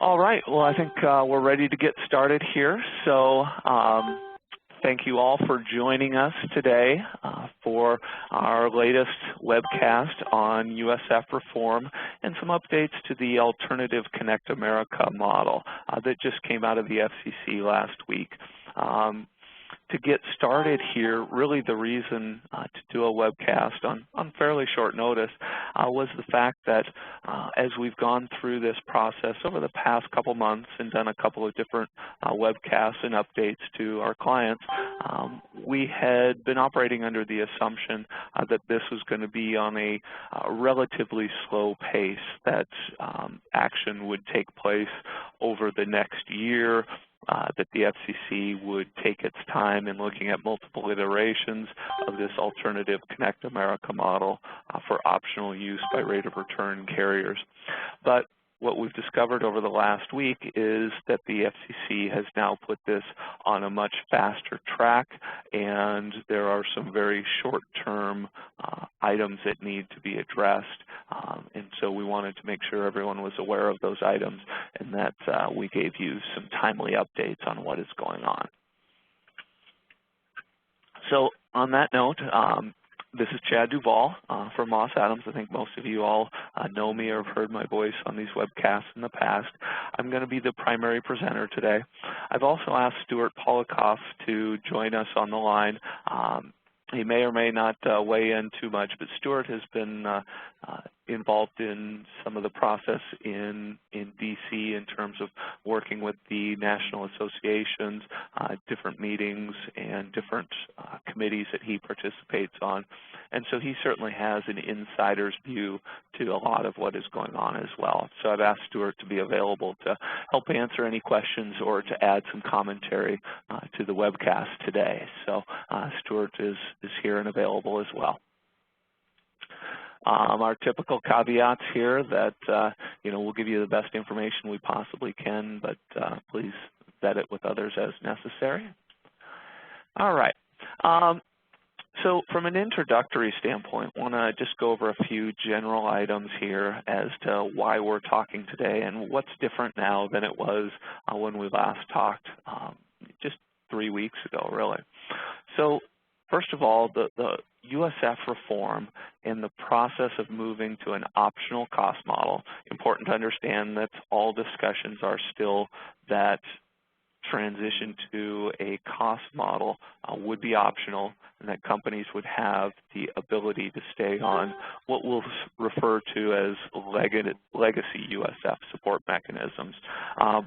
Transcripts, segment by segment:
All right. Well, I think we're ready to get started here. So thank you all for joining us today for our latest webcast on USF Reform and some updates to the Alternative Connect America model that just came out of the FCC last week. To get started here, really the reason to do a webcast on fairly short notice was the fact that as we've gone through this process over the past couple months and done a couple of different webcasts and updates to our clients, we had been operating under the assumption that this was going to be on a relatively slow pace, that action would take place over the next year, that the FCC would take its time in looking at multiple iterations of this Alternative Connect America model for optional use by rate of return carriers. But what we've discovered over the last week is that the FCC has now put this on a much faster track, and there are some very short-term items that need to be addressed. And so we wanted to make sure everyone was aware of those items and that we gave you some timely updates on what is going on. So on that note, this is Chad Duval from Moss Adams. I think most of you all know me or have heard my voice on these webcasts in the past. I'm going to be the primary presenter today. I've also asked Stuart Polikoff to join us on the line. He may or may not weigh in too much, but Stuart has been involved in some of the process in D.C. in terms of working with the national associations, different meetings, and different committees that he participates on. And so he certainly has an insider's view to a lot of what is going on as well. So I've asked Stuart to be available to help answer any questions or to add some commentary to the webcast today. So Stuart is here and available as well. Our typical caveats here that, we'll give you the best information we possibly can, but please vet it with others as necessary. All right. So from an introductory standpoint, I want to just go over a few general items here as to why we're talking today and what's different now than it was when we last talked just 3 weeks ago, really. So first of all, the USF reform and the process of moving to an optional cost model, important to understand that all discussions are still that transition to a cost model would be optional, and that companies would have the ability to stay on what we'll refer to as legacy USF support mechanisms.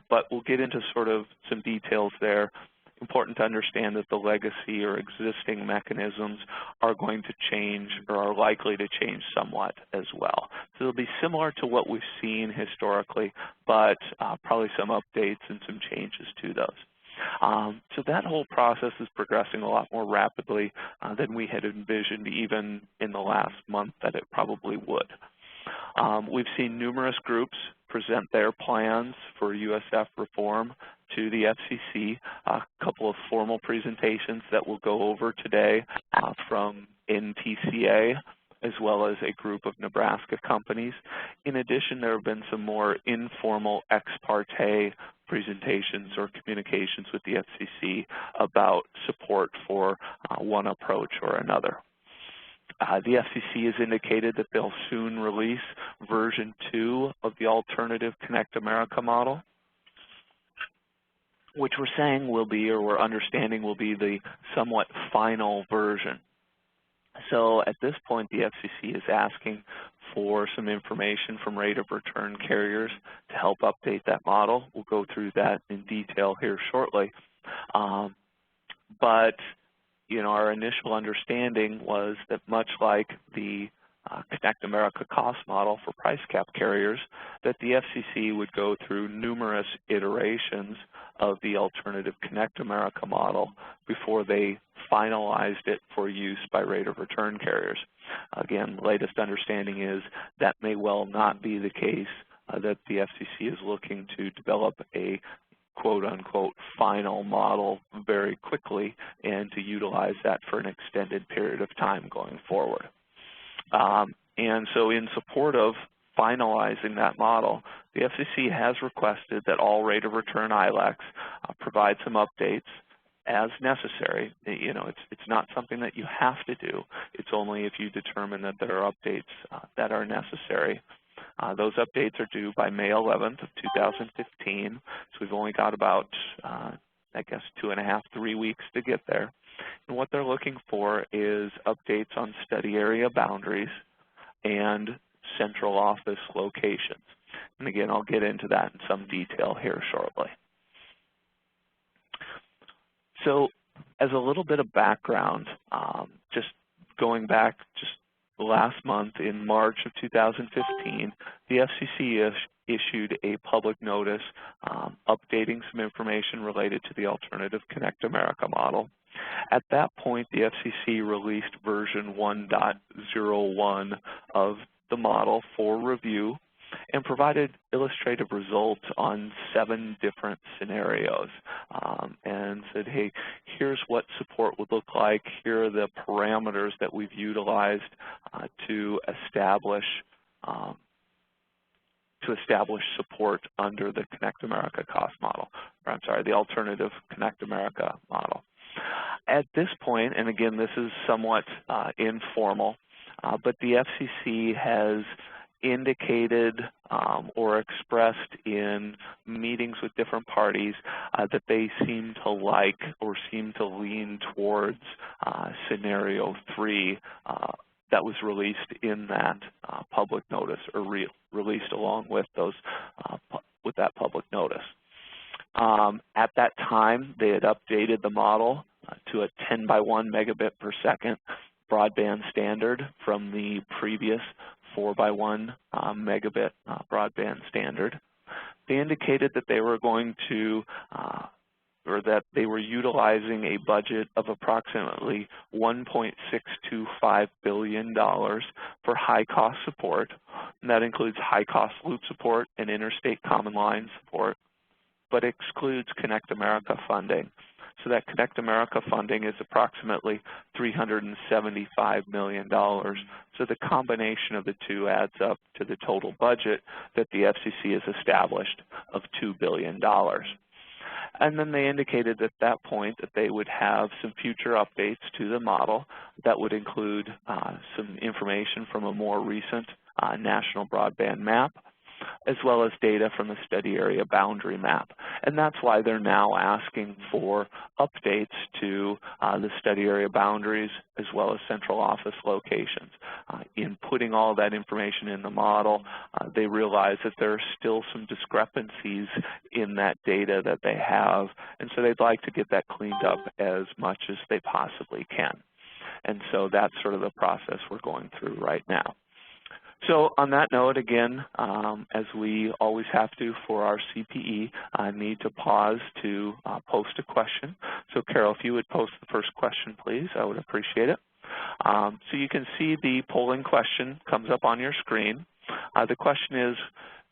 But we'll get into sort of some details there. Important to understand that the legacy or existing mechanisms are going to change or are likely to change somewhat as well. So it'll be similar to what we've seen historically, but probably some updates and some changes to those. So that whole process is progressing a lot more rapidly than we had envisioned even in the last month that it probably would. We've seen numerous groups present their plans for USF reform to the FCC, a couple of formal presentations that we'll go over today from NTCA, as well as a group of Nebraska companies. In addition, there have been some more informal ex parte presentations or communications with the FCC about support for one approach or another. The FCC has indicated that they'll soon release version 2 of the Alternative Connect America model, which we're saying will be, or we're understanding will be, the somewhat final version. So at this point, the FCC is asking for some information from rate of return carriers to help update that model. We'll go through that in detail here shortly. But our initial understanding was that much like the Connect America cost model for price cap carriers, that the FCC would go through numerous iterations of the Alternative Connect America model before they finalized it for use by rate of return carriers. Again, the latest understanding is that may well not be the case, that the FCC is looking to develop a quote-unquote final model very quickly and to utilize that for an extended period of time going forward. And so in support of finalizing that model, the FCC has requested that all rate of return ILECs provide some updates as necessary. You know, it's not something that you have to do. It's only if you determine that there are updates that are necessary. Those updates are due by May 11th of 2015. So we've only got about, I guess, 2.5, 3 weeks to get there. And what they're looking for is updates on study area boundaries and central office locations. And again, I'll get into that in some detail here shortly. So as a little bit of background, just going back just last month in March of 2015, the FCC issued a public notice updating some information related to the Alternative Connect America model. At that point, the FCC released version 1.01 of the model for review and provided illustrative results on 7 different scenarios and said, hey, here's what support would look like. Here are the parameters that we've utilized to establish support under the Connect America cost model, or I'm sorry, the Alternative Connect America model. At this point, and again, this is somewhat informal, but the FCC has indicated or expressed in meetings with different parties that they seem to like or seem to lean towards scenario 3 that was released in that public notice, or released along with those with that public notice. At that time, they had updated the model to a 10 by 1 megabit per second broadband standard from the previous 4 by 1 megabit broadband standard. They indicated that they were going to, or that they were utilizing a budget of approximately $1.625 billion for high-cost support, and that includes high-cost loop support and interstate common line support, but excludes Connect America funding. So that Connect America funding is approximately $375 million. So the combination of the two adds up to the total budget that the FCC has established of $2 billion. And then they indicated at that point that they would have some future updates to the model that would include some information from a more recent national broadband map, as well as data from the study area boundary map. And that's why they're now asking for updates to the study area boundaries as well as central office locations. In putting all that information in the model, they realize that there are still some discrepancies in that data that they have, and so they'd like to get that cleaned up as much as they possibly can. And so that's sort of the process we're going through right now. So on that note, again, as we always have to for our CPE, I need to pause to post a question. So Carol, if you would post the first question, please, I would appreciate it. So you can see the polling question comes up on your screen. The question is,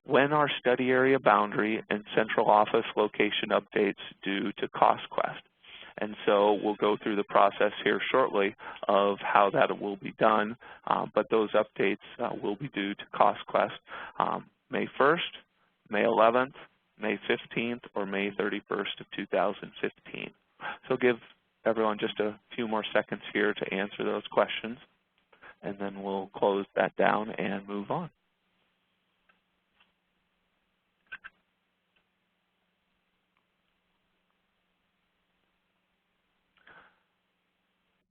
when are study area boundary and central office location updates due to CostQuest? And so we'll go through the process here shortly of how that will be done, but those updates will be due to CostQuest May 1st, May 11th, May 15th, or May 31st of 2015. So give everyone just a few more seconds here to answer those questions, and then we'll close that down and move on.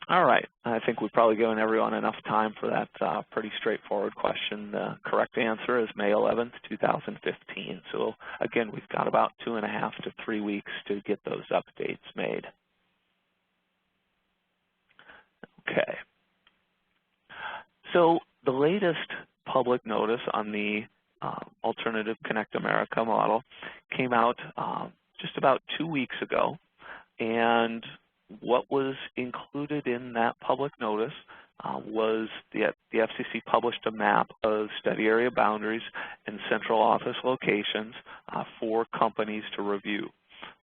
All right, I think we've probably given everyone enough time for that pretty straightforward question. The correct answer is May 11th, 2015. So again, we've got about 2.5 to 3 weeks to get those updates made. Okay. So the latest public notice on the Alternative Connect America model came out just about 2 weeks ago, and what was included in that public notice was the FCC published a map of study area boundaries and central office locations for companies to review.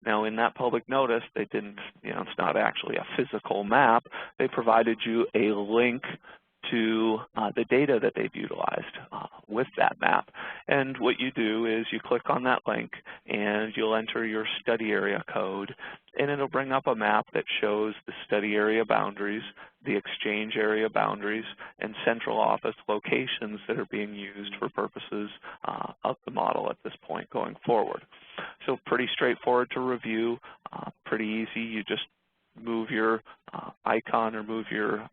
Now, in that public notice, they didn't, it's not actually a physical map. They provided you a link to the data that they've utilized with that map. And what you do is you click on that link and you'll enter your study area code, and it'll bring up a map that shows the study area boundaries, the exchange area boundaries, and central office locations that are being used for purposes of the model at this point going forward. So pretty straightforward to review, pretty easy. You just move your icon or move your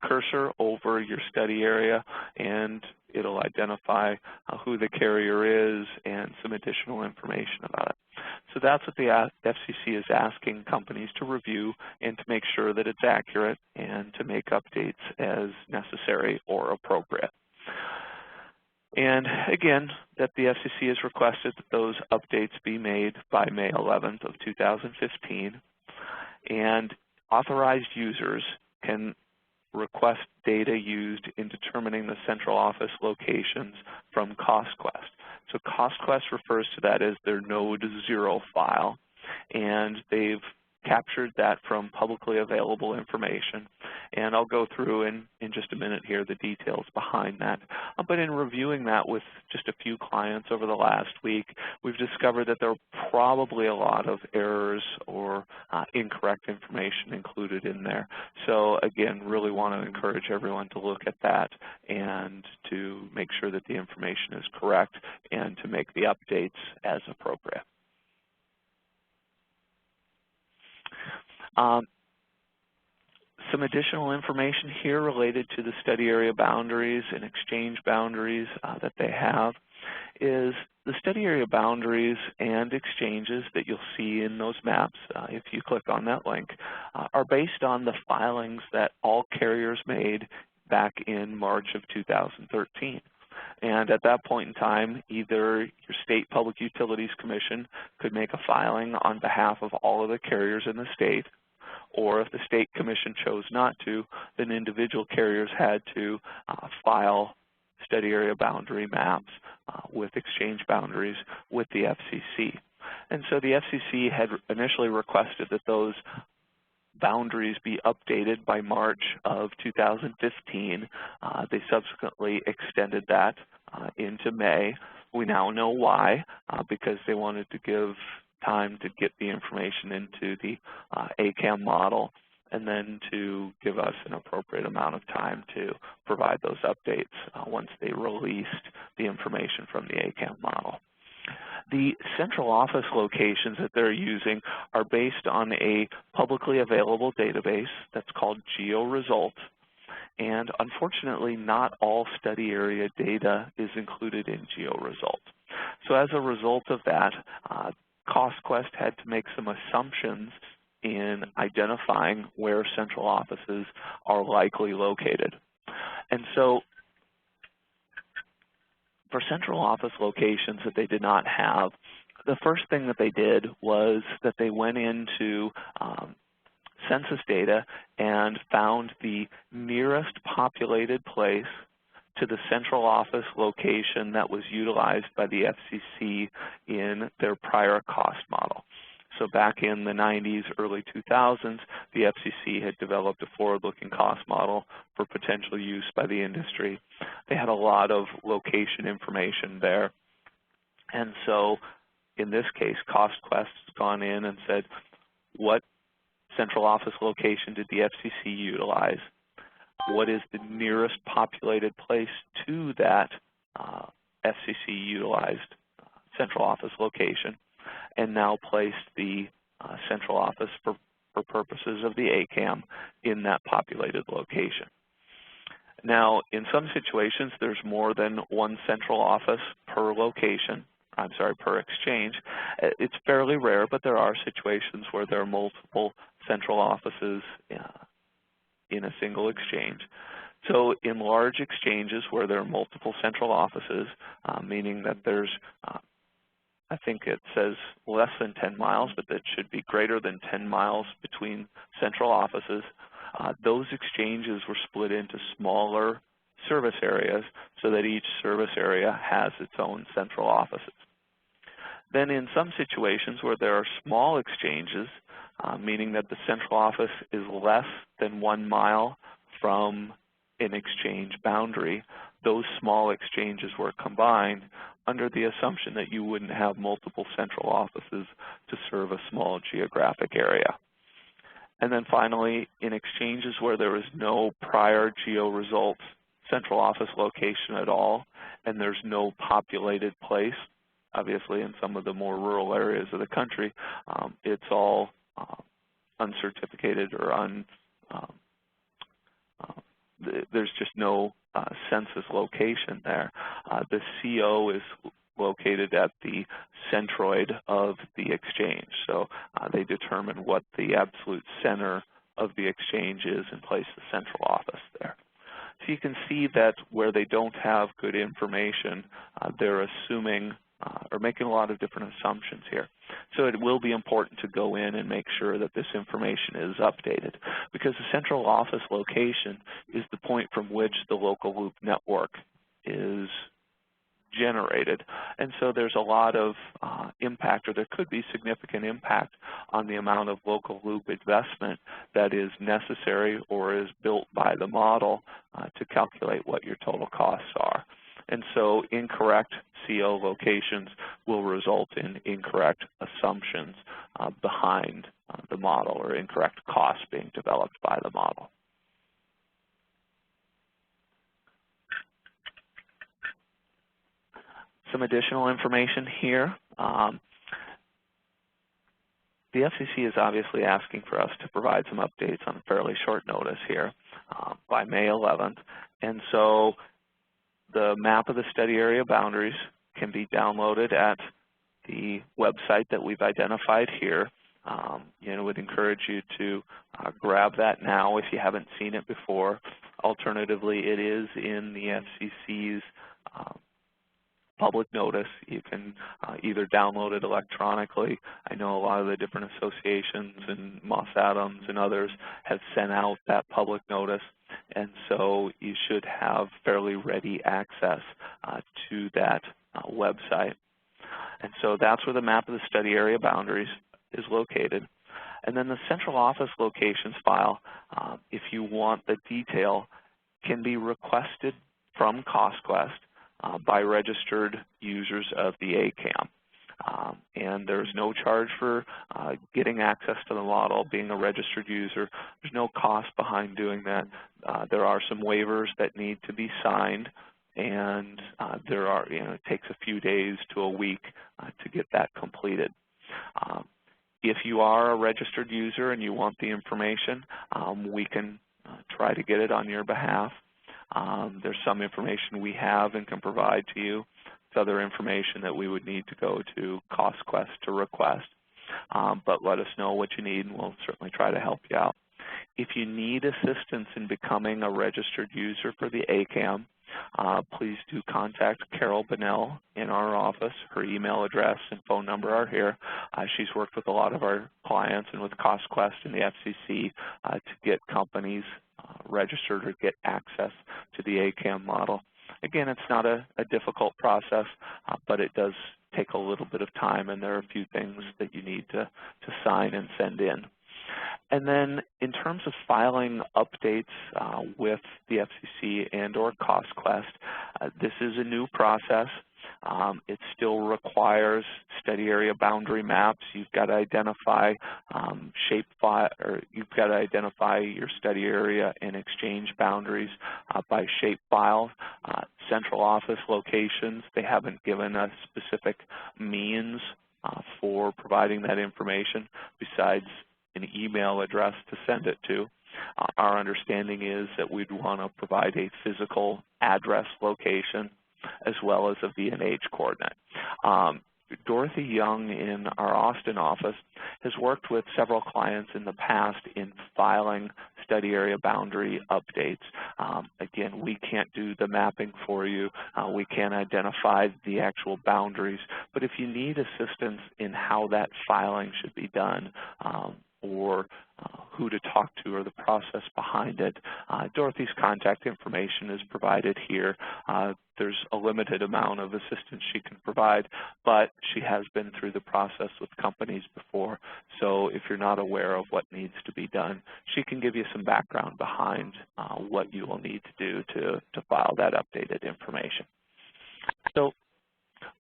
cursor over your study area, and it'll identify who the carrier is and some additional information about it. So that's what the FCC is asking companies to review and to make sure that it's accurate and to make updates as necessary or appropriate. And again, that the FCC has requested that those updates be made by May 11th of 2015, and authorized users can request data used in determining the central office locations from CostQuest. So CostQuest refers to that as their Node 0 file, and they've captured that from publicly available information. And I'll go through in just a minute here the details behind that. But in reviewing that with just a few clients over the last week, we've discovered that there are probably a lot of errors or incorrect information included in there. So again, really want to encourage everyone to look at that and to make sure that the information is correct and to make the updates as appropriate. Some additional information here related to the study area boundaries and exchange boundaries that they have is the study area boundaries and exchanges that you'll see in those maps, if you click on that link, are based on the filings that all carriers made back in March of 2013. And at that point in time, either your state public utilities commission could make a filing on behalf of all of the carriers in the state, or if the state commission chose not to, then individual carriers had to file study area boundary maps with exchange boundaries with the FCC. And so the FCC had initially requested that those boundaries be updated by March of 2015. They subsequently extended that into May. We now know why, because they wanted to give time to get the information into the ACAM model and then to give us an appropriate amount of time to provide those updates once they released the information from the ACAM model. The central office locations that they're using are based on a publicly available database that's called GeoResult, and unfortunately not all study area data is included in GeoResult. So as a result of that, CostQuest had to make some assumptions in identifying where central offices are likely located. And so for central office locations that they did not have, the first thing that they did was that they went into census data and found the nearest populated place to the central office location that was utilized by the FCC in their prior cost model. So back in the 90s, early 2000s, the FCC had developed a forward-looking cost model for potential use by the industry. They had a lot of location information there. And so in this case, CostQuest has gone in and said, what central office location did the FCC utilize? What is the nearest populated place to that FCC-utilized central office location, and now placed the central office for purposes of the ACAM in that populated location. Now, in some situations, there's more than one central office per location. I'm sorry, per exchange. It's fairly rare, but there are situations where there are multiple central offices in a single exchange. So in large exchanges where there are multiple central offices, meaning that there's, I think it says less than 10 miles, but that should be greater than 10 miles between central offices, those exchanges were split into smaller service areas so that each service area has its own central offices. Then in some situations where there are small exchanges, meaning that the central office is less than 1 mile from an exchange boundary, those small exchanges were combined under the assumption that you wouldn't have multiple central offices to serve a small geographic area. And then finally, in exchanges where there was no prior geo-results central office location at all, and there's no populated place, obviously in some of the more rural areas of the country, it's all uncertificated or there's just no census location there. The CO is located at the centroid of the exchange. So they determine what the absolute center of the exchange is and place the central office there. So you can see that where they don't have good information, they're assuming or making a lot of different assumptions here. So it will be important to go in and make sure that this information is updated, because the central office location is the point from which the local loop network is generated. And so there's a lot of impact, or there could be significant impact on the amount of local loop investment that is necessary or is built by the model to calculate what your total costs are. And so incorrect CO locations will result in incorrect assumptions behind the model, or incorrect costs being developed by the model. Some additional information here. The FCC is obviously asking for us to provide some updates on fairly short notice here by May 11th. And so the map of the study area boundaries can be downloaded at the website that we've identified here. Would encourage you to grab that now if you haven't seen it before. Alternatively, it is in the FCC's public notice. You can either download it electronically. I know a lot of the different associations and Moss Adams and others have sent out that public notice, and so you should have fairly ready access to that website. And so that's where the map of the study area boundaries is located. And then the central office locations file, if you want the detail, can be requested from CostQuest by registered users of the ACAM. And there's no charge for getting access to the model, being a registered user. There's no cost behind doing that. There are some waivers that need to be signed, and it takes a few days to a week to get that completed. If you are a registered user and you want the information, we can try to get it on your behalf. There's some information we have and can provide to you. It's other information that we would need to go to CostQuest to request. But let us know what you need, and we'll certainly try to help you out. If you need assistance in becoming a registered user for the ACAM, please do contact Carol Bunnell in our office. Her email address and phone number are here. She's worked with a lot of our clients and with CostQuest and the FCC to get companies registered or get access to the ACAM model. Again, it's not a difficult process, but it does take a little bit of time, and there are a few things that you need to sign and send in. And then in terms of filing updates with the FCC and or CostQuest, this is a new process. It still requires study area boundary maps. You've got to identify you've got to identify your study area and exchange boundaries by shapefile. Central office locations, they haven't given a specific means for providing that information besides an email address to send it to. Our understanding is that we'd want to provide a physical address location as well as a V&H coordinate. Dorothy Young in our Austin office has worked with several clients in the past in filing study area boundary updates. Again, we can't do the mapping for you. We can't identify the actual boundaries. But if you need assistance in how that filing should be done, or who to talk to or the process behind it, Dorothy's contact information is provided here. There's a limited amount of assistance she can provide, but she has been through the process with companies before, so if you're not aware of what needs to be done, she can give you some background behind what you will need to do to file that updated information. So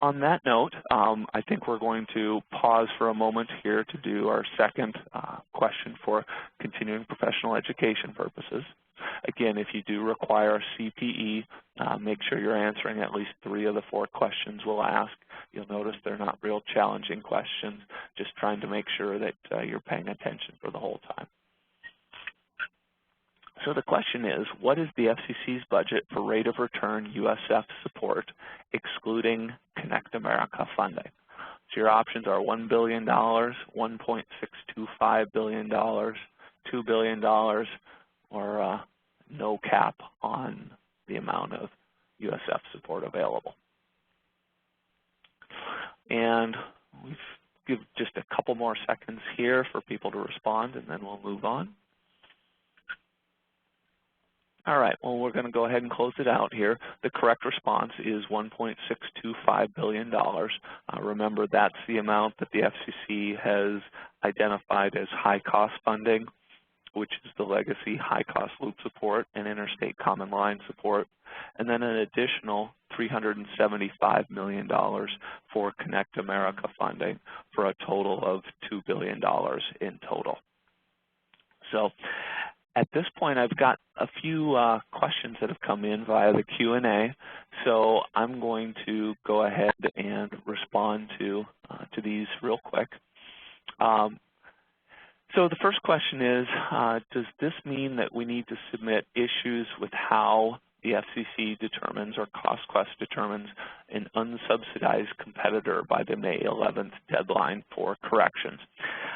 on that note, I think we're going to pause for a moment here to do our second question for continuing professional education purposes. Again, if you do require CPE, make sure you're answering at least 3 of the 4 questions we'll ask. You'll notice they're not real challenging questions, just trying to make sure that you're paying attention for the whole time. So the question is, what is the FCC's budget for rate of return USF support, excluding Connect America funding? So your options are $1 billion, $1.625 billion, $2 billion, or no cap on the amount of USF support available. And we've give just a couple more seconds here for people to respond, and then we'll move on. All right, well, we're going to go ahead and close it out here. The correct response is $1.625 billion. Remember, that's the amount that the FCC has identified as high-cost funding, which is the legacy high-cost loop support and interstate common line support, and then an additional $375 million for Connect America funding for a total of $2 billion in total. So at this point, I've got a few questions that have come in via the Q&A, so I'm going to go ahead and respond to these real quick. So the first question is, does this mean that we need to submit issues with how the FCC determines or CostQuest determines an unsubsidized competitor by the May 11th deadline for corrections?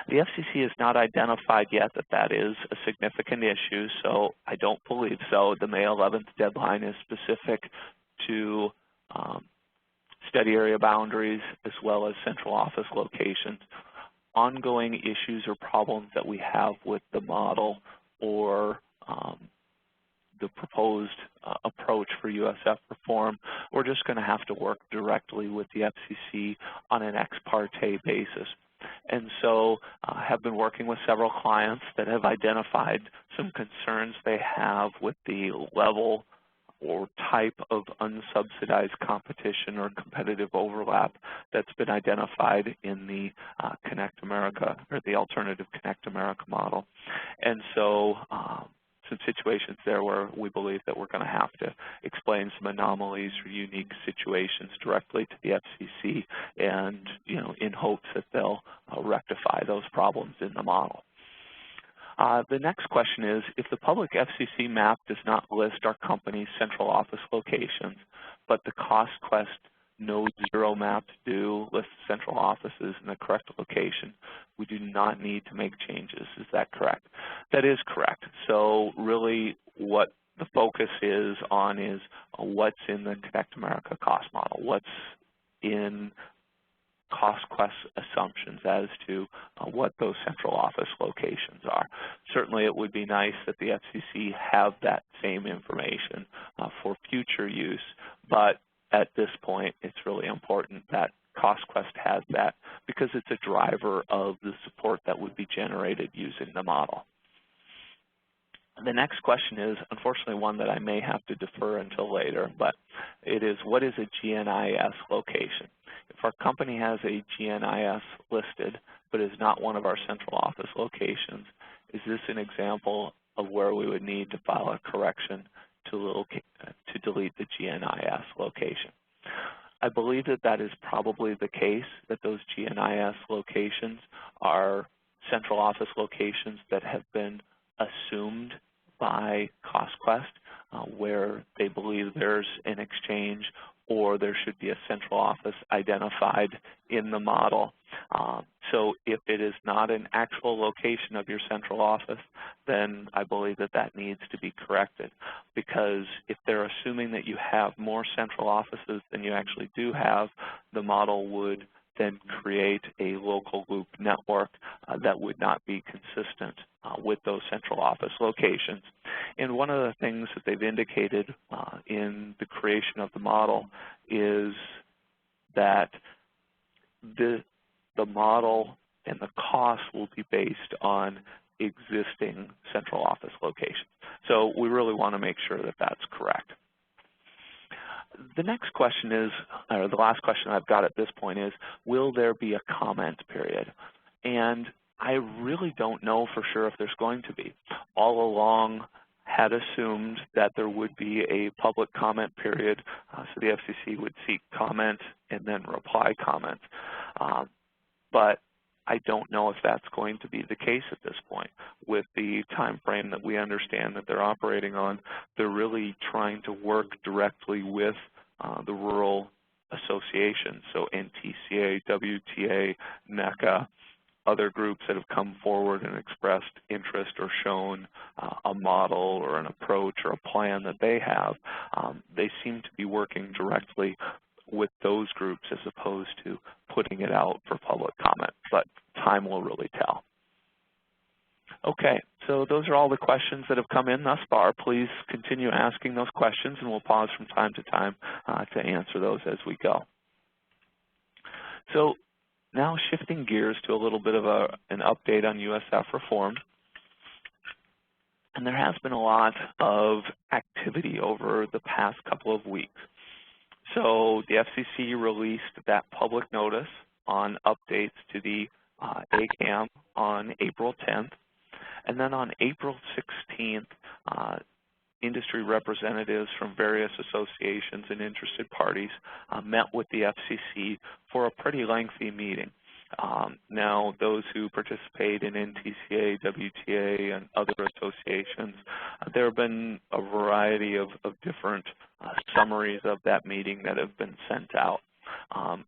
The FCC has not identified yet that that is a significant issue, so I don't believe so. The May 11th deadline is specific to study area boundaries as well as central office locations. Ongoing issues or problems that we have with the model or the proposed approach for USF reform, we're just going to have to work directly with the FCC on an ex parte basis. And so have been working with several clients that have identified some concerns they have with the level or type of unsubsidized competition or competitive overlap that's been identified in the Connect America or the alternative Connect America model. And so some situations there where we believe that we're going to have to explain some anomalies or unique situations directly to the FCC, and in hopes that they'll rectify those problems in the model. The next question is, if the public FCC map does not list our company's central office locations, but the CostQuest Node 0 maps do list central offices in the correct location, we do not need to make changes. Is that correct? That is correct. So really what the focus is on is what's in the Connect America cost model, what's in CostQuest assumptions as to what those central office locations are. Certainly it would be nice that the FCC have that same information for future use, but at this point it's really important that CostQuest has that because it's a driver of the support that would be generated using the model. The next question is, unfortunately, one that I may have to defer until later, but it is, what is a GNIS location? If our company has a GNIS listed but is not one of our central office locations, is this an example of where we would need to file a correction to delete the GNIS location? I believe that that is probably the case, that those GNIS locations are central office locations that have been assumed by CostQuest, where they believe there's an exchange or there should be a central office identified in the model. So if it is not an actual location of your central office, then I believe that that needs to be corrected, because if they're assuming that you have more central offices than you actually do have, the model would then create a local loop network that would not be consistent with those central office locations. And one of the things that they've indicated in the creation of the model is that the model and the cost will be based on existing central office locations. So we really want to make sure that that's correct. The next question is, or the last question I've got at this point is, will there be a comment period? And I really don't know for sure if there's going to be. All along had assumed that there would be a public comment period, so the FCC would seek comment and then reply comments. But I don't know if that's going to be the case at this point. With the time frame that we understand that they're operating on, they're really trying to work directly with the rural associations, so NTCA, WTA, NECA, other groups that have come forward and expressed interest or shown a model or an approach or a plan that they have. They seem to be working directly with those groups as opposed to putting it out for public comment, but time will really tell. Okay, so those are all the questions that have come in thus far. Please continue asking those questions, and we'll pause from time to time to answer those as we go. So now shifting gears to a little bit of an update on USF Reform. And there has been a lot of activity over the past couple of weeks. So the FCC released that public notice on updates to the ACAM on April 10th. And then on April 16th, industry representatives from various associations and interested parties met with the FCC for a pretty lengthy meeting. Now, those who participate in NTCA, WTA, and other associations, there have been a variety of different summaries of that meeting that have been sent out.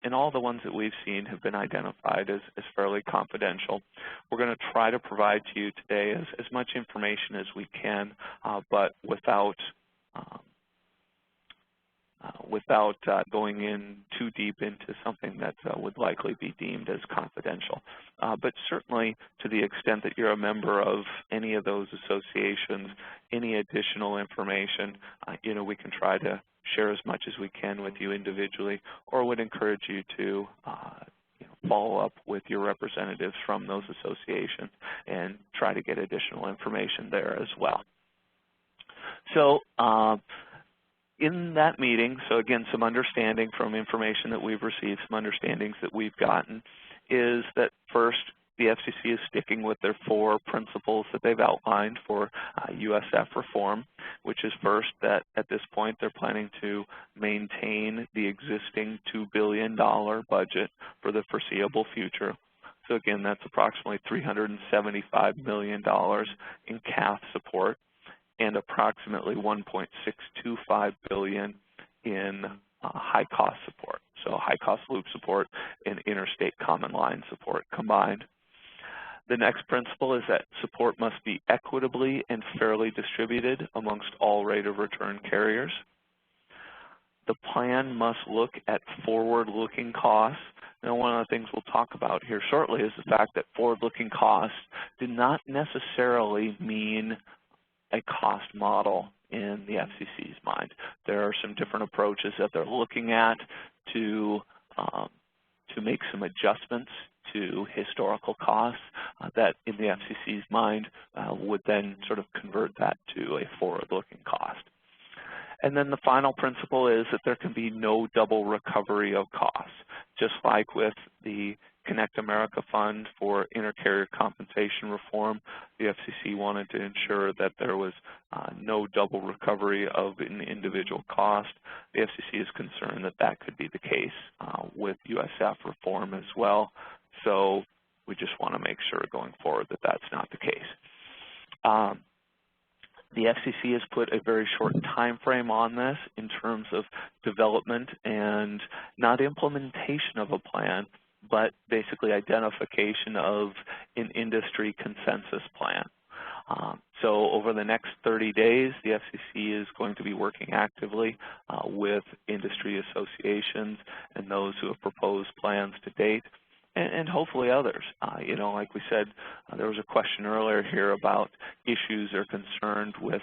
And all the ones that we've seen have been identified as fairly confidential. We're going to try to provide to you today as much information as we can, but without going in too deep into something that would likely be deemed as confidential. But certainly to the extent that you're a member of any of those associations, any additional information, we can try to share as much as we can with you individually, or would encourage you to follow up with your representatives from those associations and try to get additional information there as well. So in that meeting, so again, some understanding from information that we've received, some understandings that we've gotten, is that first, the FCC is sticking with their 4 principles that they've outlined for USF Reform, which is first that at this point they're planning to maintain the existing $2 billion budget for the foreseeable future. So again, that's approximately $375 million in CAF support and approximately $1.625 billion in high-cost support, so high-cost loop support and interstate common line support combined. The next principle is that support must be equitably and fairly distributed amongst all rate of return carriers. The plan must look at forward-looking costs. Now, one of the things we'll talk about here shortly is the fact that forward-looking costs do not necessarily mean a cost model in the FCC's mind. There are some different approaches that they're looking at to make some adjustments to historical costs that in the FCC's mind would then sort of convert that to a forward-looking cost. And then the final principle is that there can be no double recovery of costs. Just like with the Connect America Fund for Intercarrier Compensation Reform, the FCC wanted to ensure that there was no double recovery of an individual cost. The FCC is concerned that that could be the case with USF Reform as well. So we just want to make sure going forward that that's not the case. The FCC has put a very short time frame on this in terms of development and not implementation of a plan, but basically identification of an industry consensus plan. So over the next 30 days, the FCC is going to be working actively with industry associations and those who have proposed plans to date, and hopefully others. You know, like we said, there was a question earlier here about issues or concerned with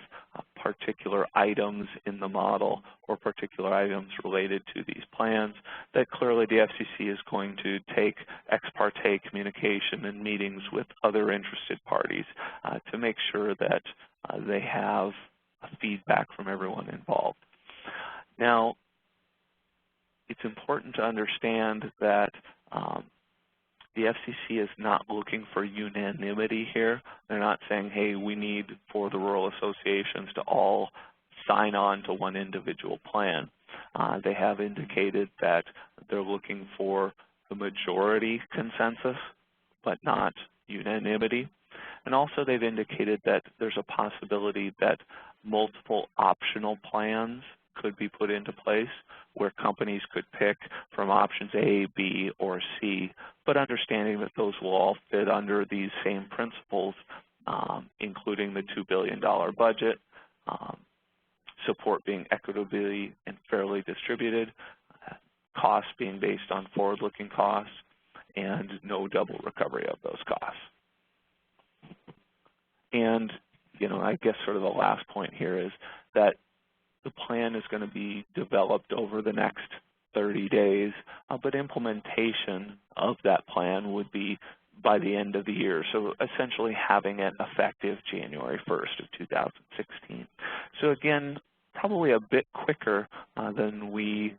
particular items in the model or particular items related to these plans, that clearly the FCC is going to take ex parte communication and meetings with other interested parties to make sure that they have feedback from everyone involved. Now, it's important to understand that the FCC is not looking for unanimity here. They're not saying, hey, we need for the rural associations to all sign on to one individual plan. They have indicated that they're looking for the majority consensus, but not unanimity. And also they've indicated that there's a possibility that multiple optional plans could be put into place where companies could pick from options A, B, or C, but understanding that those will all fit under these same principles, including the $2 billion budget, support being equitably and fairly distributed, costs being based on forward-looking costs, and no double recovery of those costs. And, you know, I guess sort of the last point here is that the plan is going to be developed over the next 30 days, but implementation of that plan would be by the end of the year, so essentially having it effective January 1st of 2016. So again, probably a bit quicker than we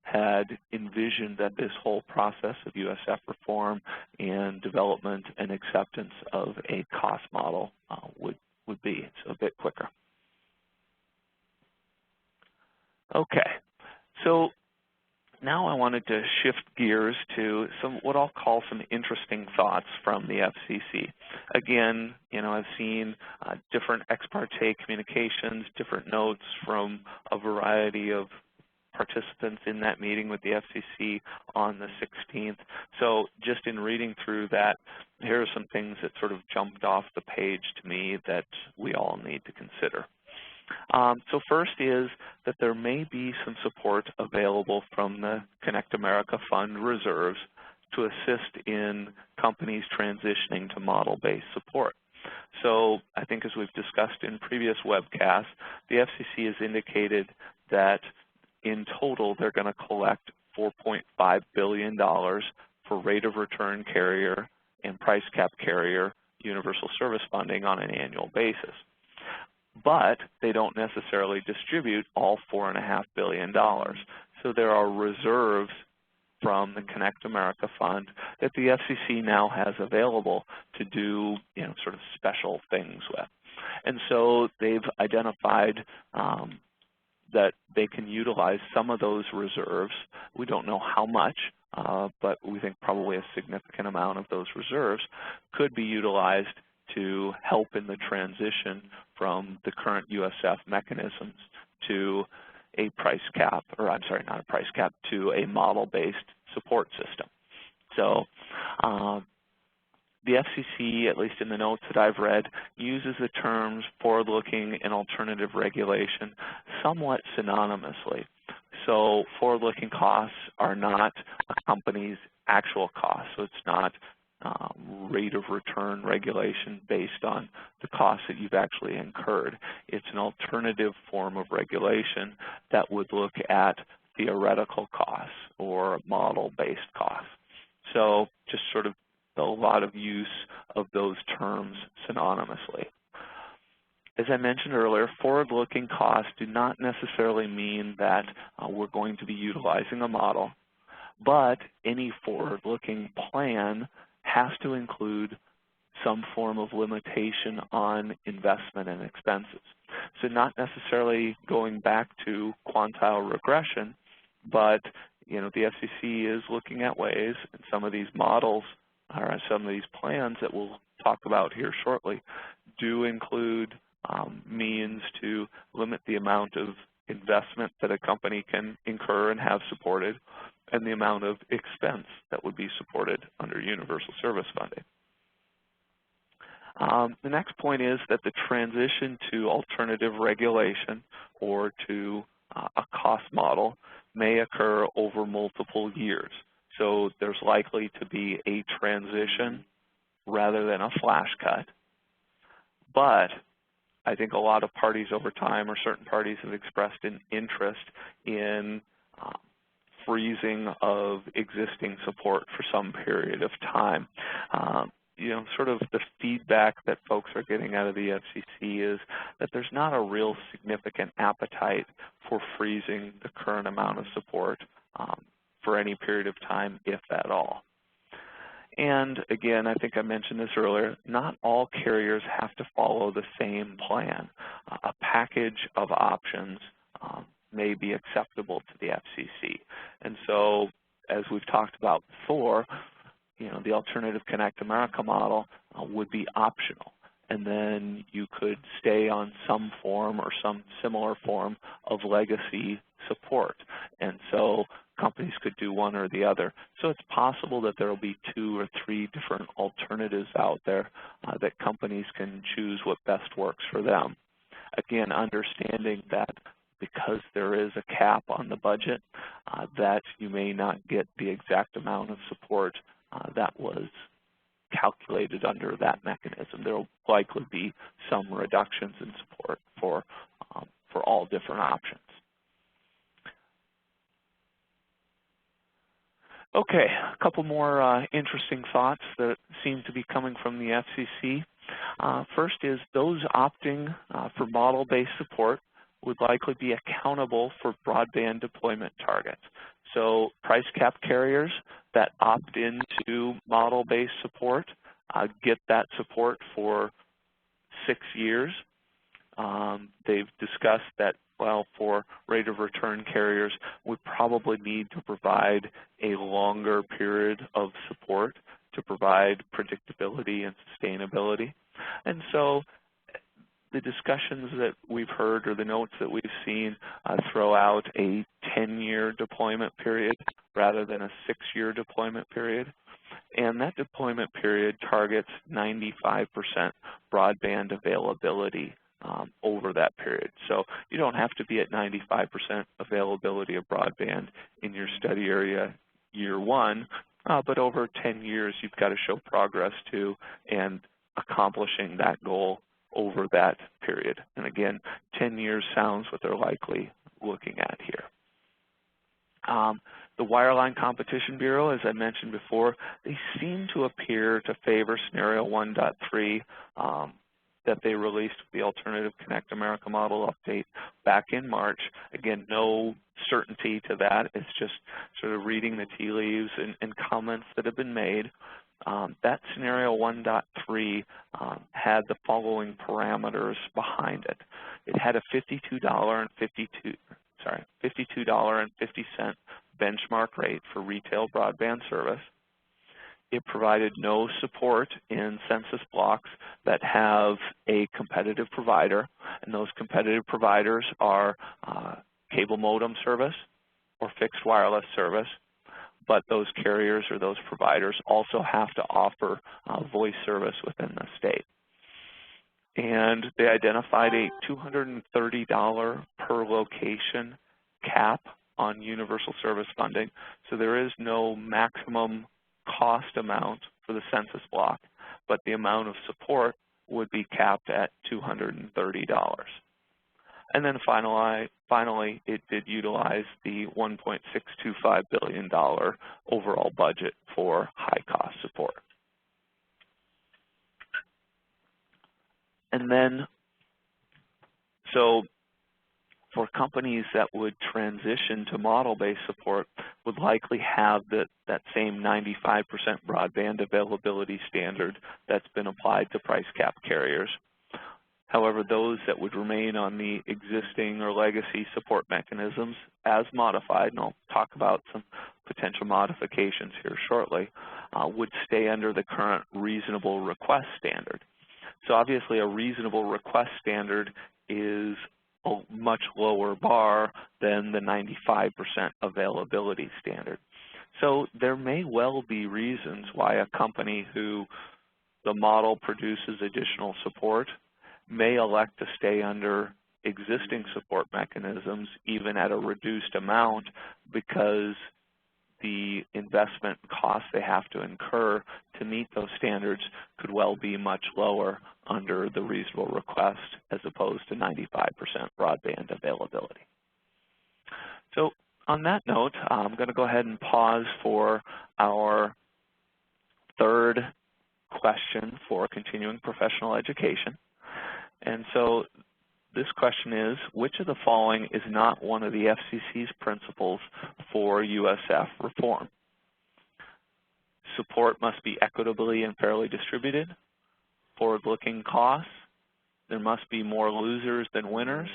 had envisioned that this whole process of USF reform and development and acceptance of a cost model would be, so a bit quicker. Okay, so now I wanted to shift gears to what I'll call some interesting thoughts from the FCC. Again, you know, I've seen different ex parte communications, different notes from a variety of participants in that meeting with the FCC on the 16th. So just in reading through that, here are some things that sort of jumped off the page to me that we all need to consider. So first is that there may be some support available from the Connect America Fund reserves to assist in companies transitioning to model-based support. So I think as we've discussed in previous webcasts, the FCC has indicated that in total they're going to collect $4.5 billion for rate of return carrier and price cap carrier universal service funding on an annual basis. But they don't necessarily distribute all $4.5 billion. So there are reserves from the Connect America Fund that the FCC now has available to do, you know, sort of special things with. And so they've identified that they can utilize some of those reserves. We don't know how much, but we think probably a significant amount of those reserves could be utilized to help in the transition from the current USF mechanisms to a price cap, or I'm sorry, not a price cap, to a model-based support system. So the FCC, at least in the notes that I've read, uses the terms forward-looking and alternative regulation somewhat synonymously. So forward-looking costs are not a company's actual costs, so it's not rate of return regulation based on the costs that you've actually incurred. It's an alternative form of regulation that would look at theoretical costs or model-based costs. So just sort of a lot of use of those terms synonymously. As I mentioned earlier, forward-looking costs do not necessarily mean that we're going to be utilizing a model, but any forward-looking plan has to include some form of limitation on investment and expenses. So not necessarily going back to quantile regression, but you know, the FCC is looking at ways, and some of these models or some of these plans that we'll talk about here shortly do include means to limit the amount of investment that a company can incur and have supported, and the amount of expense that would be supported under universal service funding. The next point is that the transition to alternative regulation or to a cost model may occur over multiple years. So there's likely to be a transition rather than a flash cut. But I think a lot of parties over time, or certain parties, have expressed an interest in freezing of existing support for some period of time. You know, sort of the feedback that folks are getting out of the FCC is that there's not a real significant appetite for freezing the current amount of support for any period of time, if at all. And again, I think I mentioned this earlier, not all carriers have to follow the same plan. A package of options may be acceptable to the FCC. And so, as we've talked about before, you know, the Alternative Connect America model would be optional. And then you could stay on some form or some similar form of legacy support. And so companies could do one or the other. So it's possible that there will be 2 or 3 different alternatives out there that companies can choose what best works for them. Again, understanding that because there is a cap on the budget, that you may not get the exact amount of support that was calculated under that mechanism. There will likely be some reductions in support for all different options. Okay, a couple more interesting thoughts that seem to be coming from the FCC. First is those opting for model-based support would likely be accountable for broadband deployment targets. So price cap carriers that opt into model-based support get that support for 6 years. They've discussed that, well, for rate of return carriers, we probably need to provide a longer period of support to provide predictability and sustainability. And so the discussions that we've heard or the notes that we've seen throw out a 10-year deployment period rather than a 6-year deployment period. And that deployment period targets 95% broadband availability over that period. So you don't have to be at 95% availability of broadband in your study area year 1, but over 10 years you've got to show progress to and accomplishing that goal over that period. And again, 10 years sounds what they're likely looking at here. The Wireline Competition Bureau, as I mentioned before, they seem to appear to favor Scenario 1.3 that they released with the Alternative Connect America model update back in March. Again, no certainty to that. It's just sort of reading the tea leaves and comments that have been made. That Scenario 1.3 had the following parameters behind it. It had a $52.50 benchmark rate for retail broadband service. It provided no support in census blocks that have a competitive provider, and those competitive providers are cable modem service or fixed wireless service. But those carriers or those providers also have to offer voice service within the state. And they identified a $230 per location cap on universal service funding. So there is no maximum cost amount for the census block, but the amount of support would be capped at $230. And then finally, it did utilize the $1.625 billion overall budget for high-cost support. And then, so for companies that would transition to model-based support would likely have that same 95% broadband availability standard that's been applied to price cap carriers. However, those that would remain on the existing or legacy support mechanisms as modified, and I'll talk about some potential modifications here shortly, would stay under the current reasonable request standard. So obviously a reasonable request standard is a much lower bar than the 95% availability standard. So there may well be reasons why a company who the model produces additional support may elect to stay under existing support mechanisms even at a reduced amount because the investment costs they have to incur to meet those standards could well be much lower under the reasonable request as opposed to 95% broadband availability. So on that note, I'm going to go ahead and pause for our third question for continuing professional education. And so this question is, which of the following is not one of the FCC's principles for USF reform? Support must be equitably and fairly distributed, forward-looking costs, there must be more losers than winners,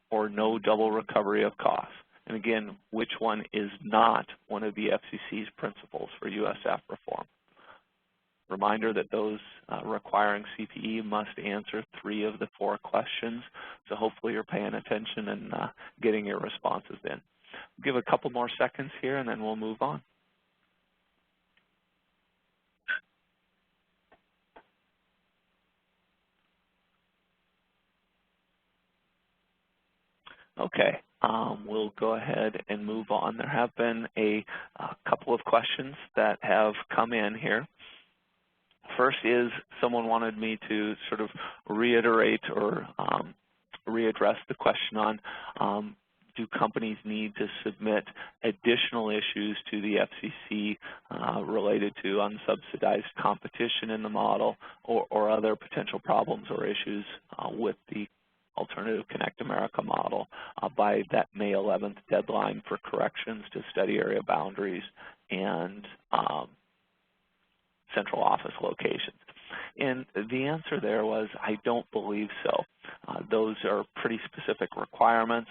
or no double recovery of costs. And again, which one is not one of the FCC's principles for USF reform? Reminder that those requiring CPE must answer 3 of the 4 questions, so hopefully you're paying attention and getting your responses in. We'll give a couple more seconds here and then we'll move on. Okay, we'll go ahead and move on. There have been a couple of questions that have come in here. First is someone wanted me to sort of reiterate or readdress the question on do companies need to submit additional issues to the FCC related to unsubsidized competition in the model or other potential problems or issues with the Alternative Connect America model by that May 11th deadline for corrections to study area boundaries and central office locations? And the answer there was, I don't believe so. Those are pretty specific requirements.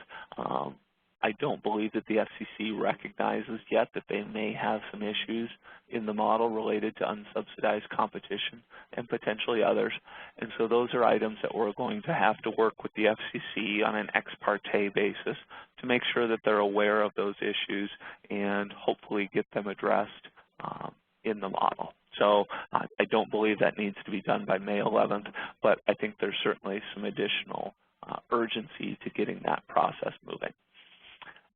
I don't believe that the FCC recognizes yet that they may have some issues in the model related to unsubsidized competition and potentially others. And so those are items that we're going to have to work with the FCC on an ex parte basis to make sure that they're aware of those issues and hopefully get them addressed in the model. So I don't believe that needs to be done by May 11th, but I think there's certainly some additional urgency to getting that process moving.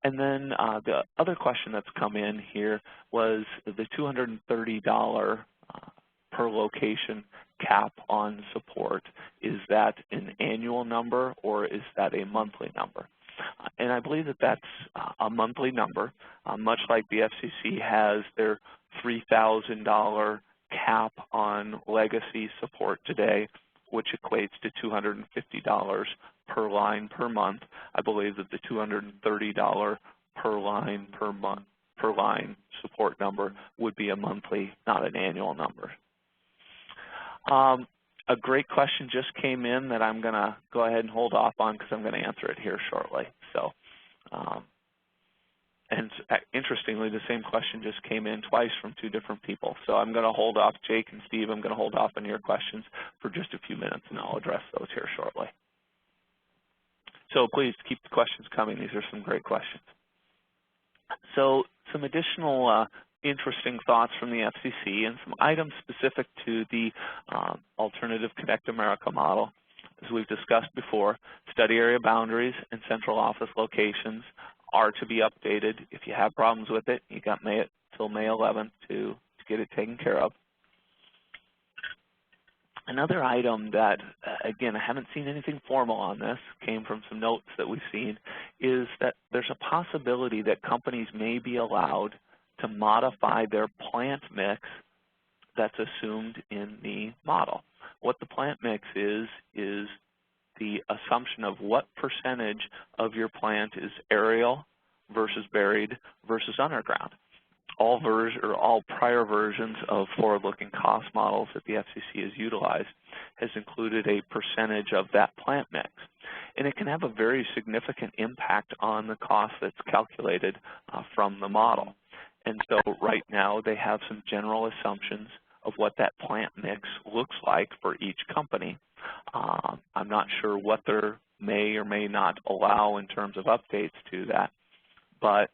And then the other question that's come in here was the $230 per location cap on support. Is that an annual number or is that a monthly number? And I believe that that's a monthly number, much like the FCC has their $3,000 cap on legacy support today, which equates to $250 per line per month. I believe that the $230 per line per month per line support number would be a monthly, not an annual number. A great question just came in that I'm going to go ahead and hold off on because I'm going to answer it here shortly. So, and interestingly, the same question just came in twice from 2 different people. So I'm going to hold off, Jake and Steve, I'm going to hold off on your questions for just a few minutes, and I'll address those here shortly. So please keep the questions coming. These are some great questions. So some additional interesting thoughts from the FCC and some items specific to the Alternative Connect America model. As we've discussed before, study area boundaries and central office locations are to be updated. If you have problems with it, you got till May 11th to get it taken care of. Another item that, again, I haven't seen anything formal on this, came from some notes that we've seen, is that there's a possibility that companies may be allowed to modify their plant mix that's assumed in the model. What the plant mix is the assumption of what percentage of your plant is aerial versus buried versus underground. All prior versions of forward-looking cost models that the FCC has utilized has included a percentage of that plant mix. And it can have a very significant impact on the cost that's calculated from the model. And so right now they have some general assumptions of what that plant mix looks like for each company. I'm not sure what they may or may not allow in terms of updates to that, but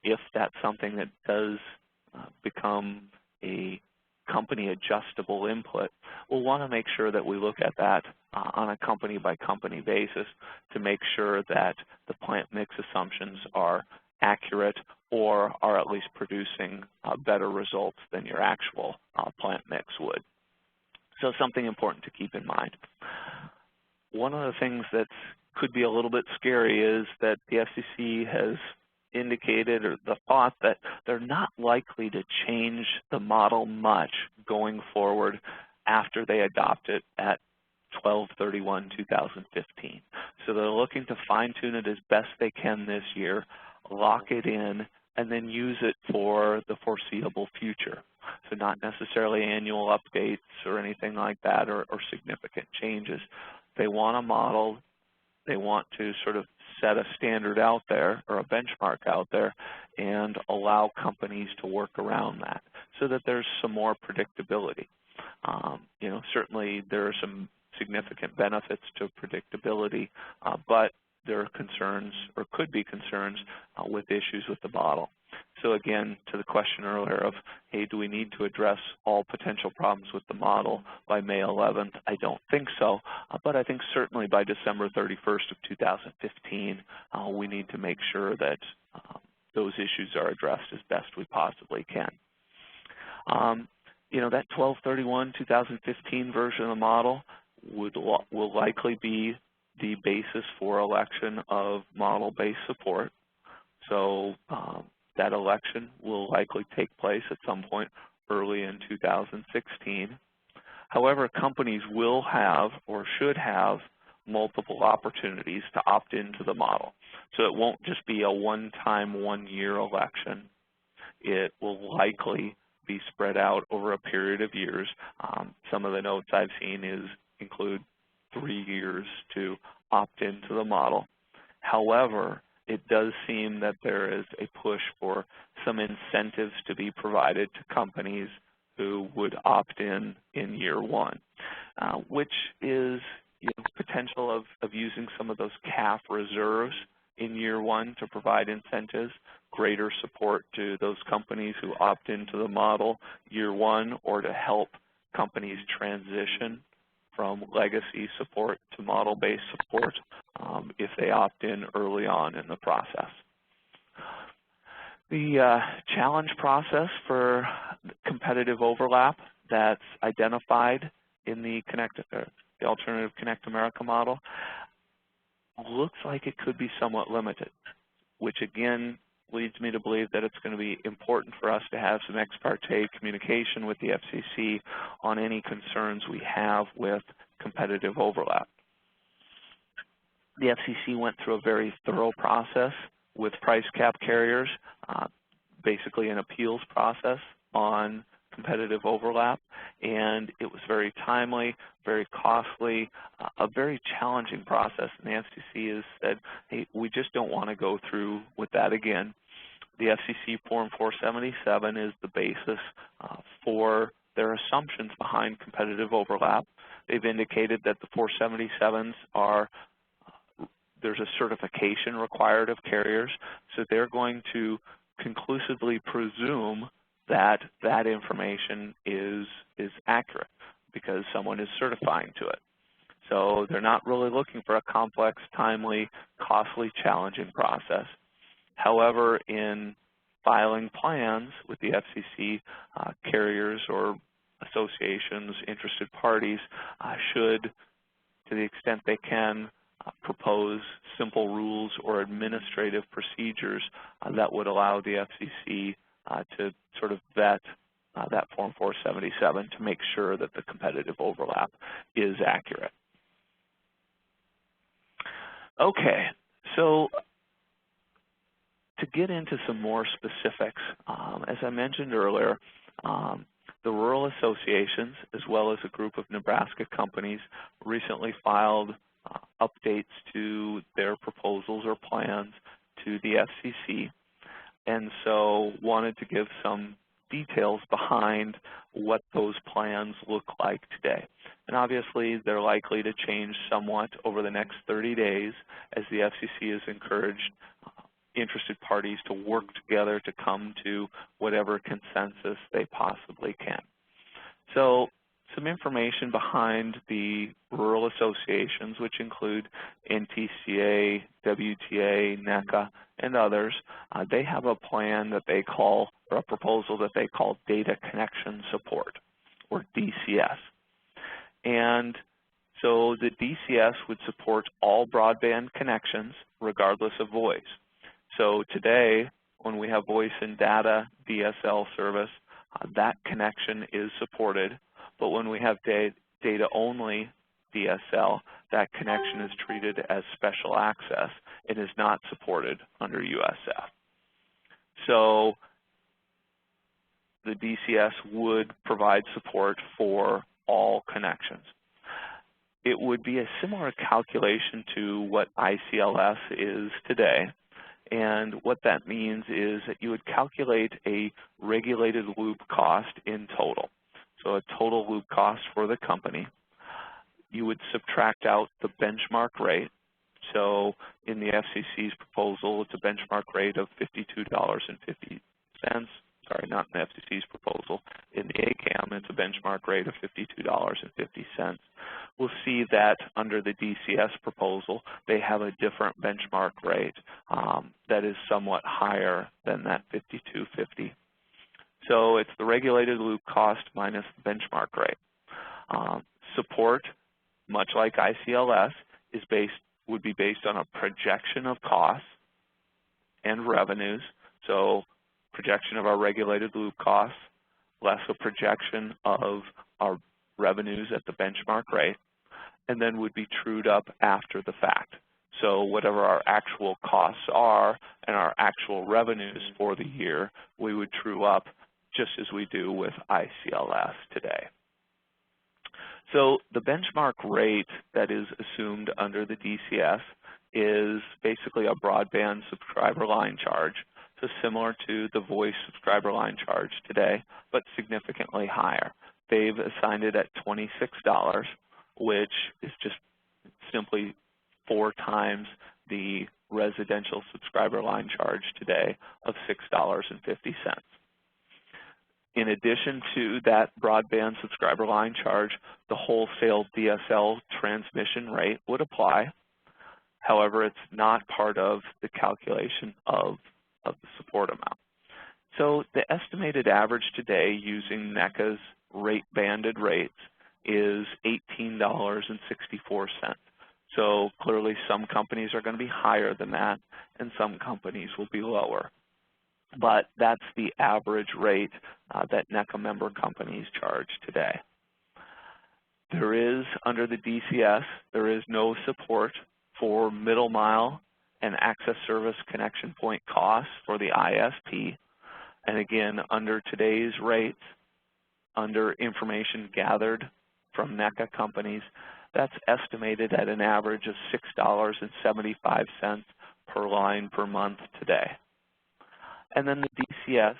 if that's something that does become a company adjustable input, we'll want to make sure that we look at that on a company-by-company basis to make sure that the plant mix assumptions are accurate or are at least producing better results than your actual plant mix would. So something important to keep in mind. One of the things that could be a little bit scary is that the FCC has indicated, or the thought, that they're not likely to change the model much going forward after they adopt it at 12/31/2015. So they're looking to fine-tune it as best they can this year, lock it in, and then use it for the foreseeable future. So not necessarily annual updates or anything like that, or significant changes. They want a model. They want to sort of set a standard out there or a benchmark out there and allow companies to work around that so that there's some more predictability. You know, certainly there are some significant benefits to predictability, but there are concerns, or could be concerns, with issues with the model. So again, to the question earlier of, hey, do we need to address all potential problems with the model by May 11th? I don't think so, but I think certainly by December 31st of 2015, we need to make sure that those issues are addressed as best we possibly can. You know, that 12/31/2015 version of the model will likely be the basis for election of model-based support. So that election will likely take place at some point early in 2016. However, companies will have, or should have, multiple opportunities to opt into the model. So it won't just be a one-time, one-year election. It will likely be spread out over a period of years. Some of the notes I've seen include 3 years to opt into the model. However, it does seem that there is a push for some incentives to be provided to companies who would opt in year one, which is potential of using some of those CAF reserves in year one to provide incentives, greater support to those companies who opt into the model year one, or to help companies transition from legacy support to model-based support if they opt in early on in the process. The challenge process for competitive overlap that's identified in the alternative Connect America model looks like it could be somewhat limited, which again leads me to believe that it's going to be important for us to have some ex parte communication with the FCC on any concerns we have with competitive overlap. The FCC went through a very thorough process with price cap carriers, basically an appeals process on competitive overlap, and it was very timely, very costly, a very challenging process. And the FCC has said, hey, we just don't want to go through with that again. The FCC Form 477 is the basis for their assumptions behind competitive overlap. They've indicated that the 477s there's a certification required of carriers, so they're going to conclusively presume that that information is accurate because someone is certifying to it. So they're not really looking for a complex, timely, costly, challenging process. However, in filing plans with the FCC, carriers or associations, interested parties should, to the extent they can, propose simple rules or administrative procedures that would allow the FCC to sort of vet that Form 477 to make sure that the competitive overlap is accurate. Okay, so to get into some more specifics, as I mentioned earlier, the rural associations, as well as a group of Nebraska companies, recently filed updates to their proposals or plans to the FCC, and so wanted to give some details behind what those plans look like today. And obviously, they're likely to change somewhat over the next 30 days as the FCC has encouraged interested parties to work together to come to whatever consensus they possibly can. So some information behind the rural associations, which include NTCA, WTA, NECA, and others. They have a plan that they call, or a proposal that they call Data Connection Support, or DCS. And so the DCS would support all broadband connections regardless of voice. So today, when we have voice and data DSL service, that connection is supported. But when we have data-only DSL, that connection is treated as special access and is not supported under USF. So the DCS would provide support for all connections. It would be a similar calculation to what ICLS is today. And what that means is that you would calculate a regulated loop cost in total. So a total loop cost for the company. You would subtract out the benchmark rate. So in the FCC's proposal, it's a benchmark rate of $52.50. Sorry, not in the FCC's proposal. In the ACAM, it's a benchmark rate of $52.50. We'll see that under the DCS proposal, they have a different benchmark rate that is somewhat higher than that $52.50. So it's the regulated loop cost minus the benchmark rate. Support, much like ICLS, would be based on a projection of costs and revenues. So projection of our regulated loop costs, less a projection of our revenues at the benchmark rate, and then would be trued up after the fact. So whatever our actual costs are and our actual revenues for the year, we would true up just as we do with ICLS today. So the benchmark rate that is assumed under the DCS is basically a broadband subscriber line charge, so similar to the voice subscriber line charge today, but significantly higher. They've assigned it at $26, which is just simply 4 times the residential subscriber line charge today of $6.50. In addition to that broadband subscriber line charge, the wholesale DSL transmission rate would apply. However, it's not part of the calculation of the support amount. So the estimated average today using NECA's rate banded rates is $18.64. So clearly some companies are going to be higher than that and some companies will be lower. But that's the average rate that NECA member companies charge today. There is, under the DCS, there is no support for middle mile and access service connection point costs for the ISP. And again, under today's rates, under information gathered from NECA companies, that's estimated at an average of $6.75 per line per month today. And then the DCS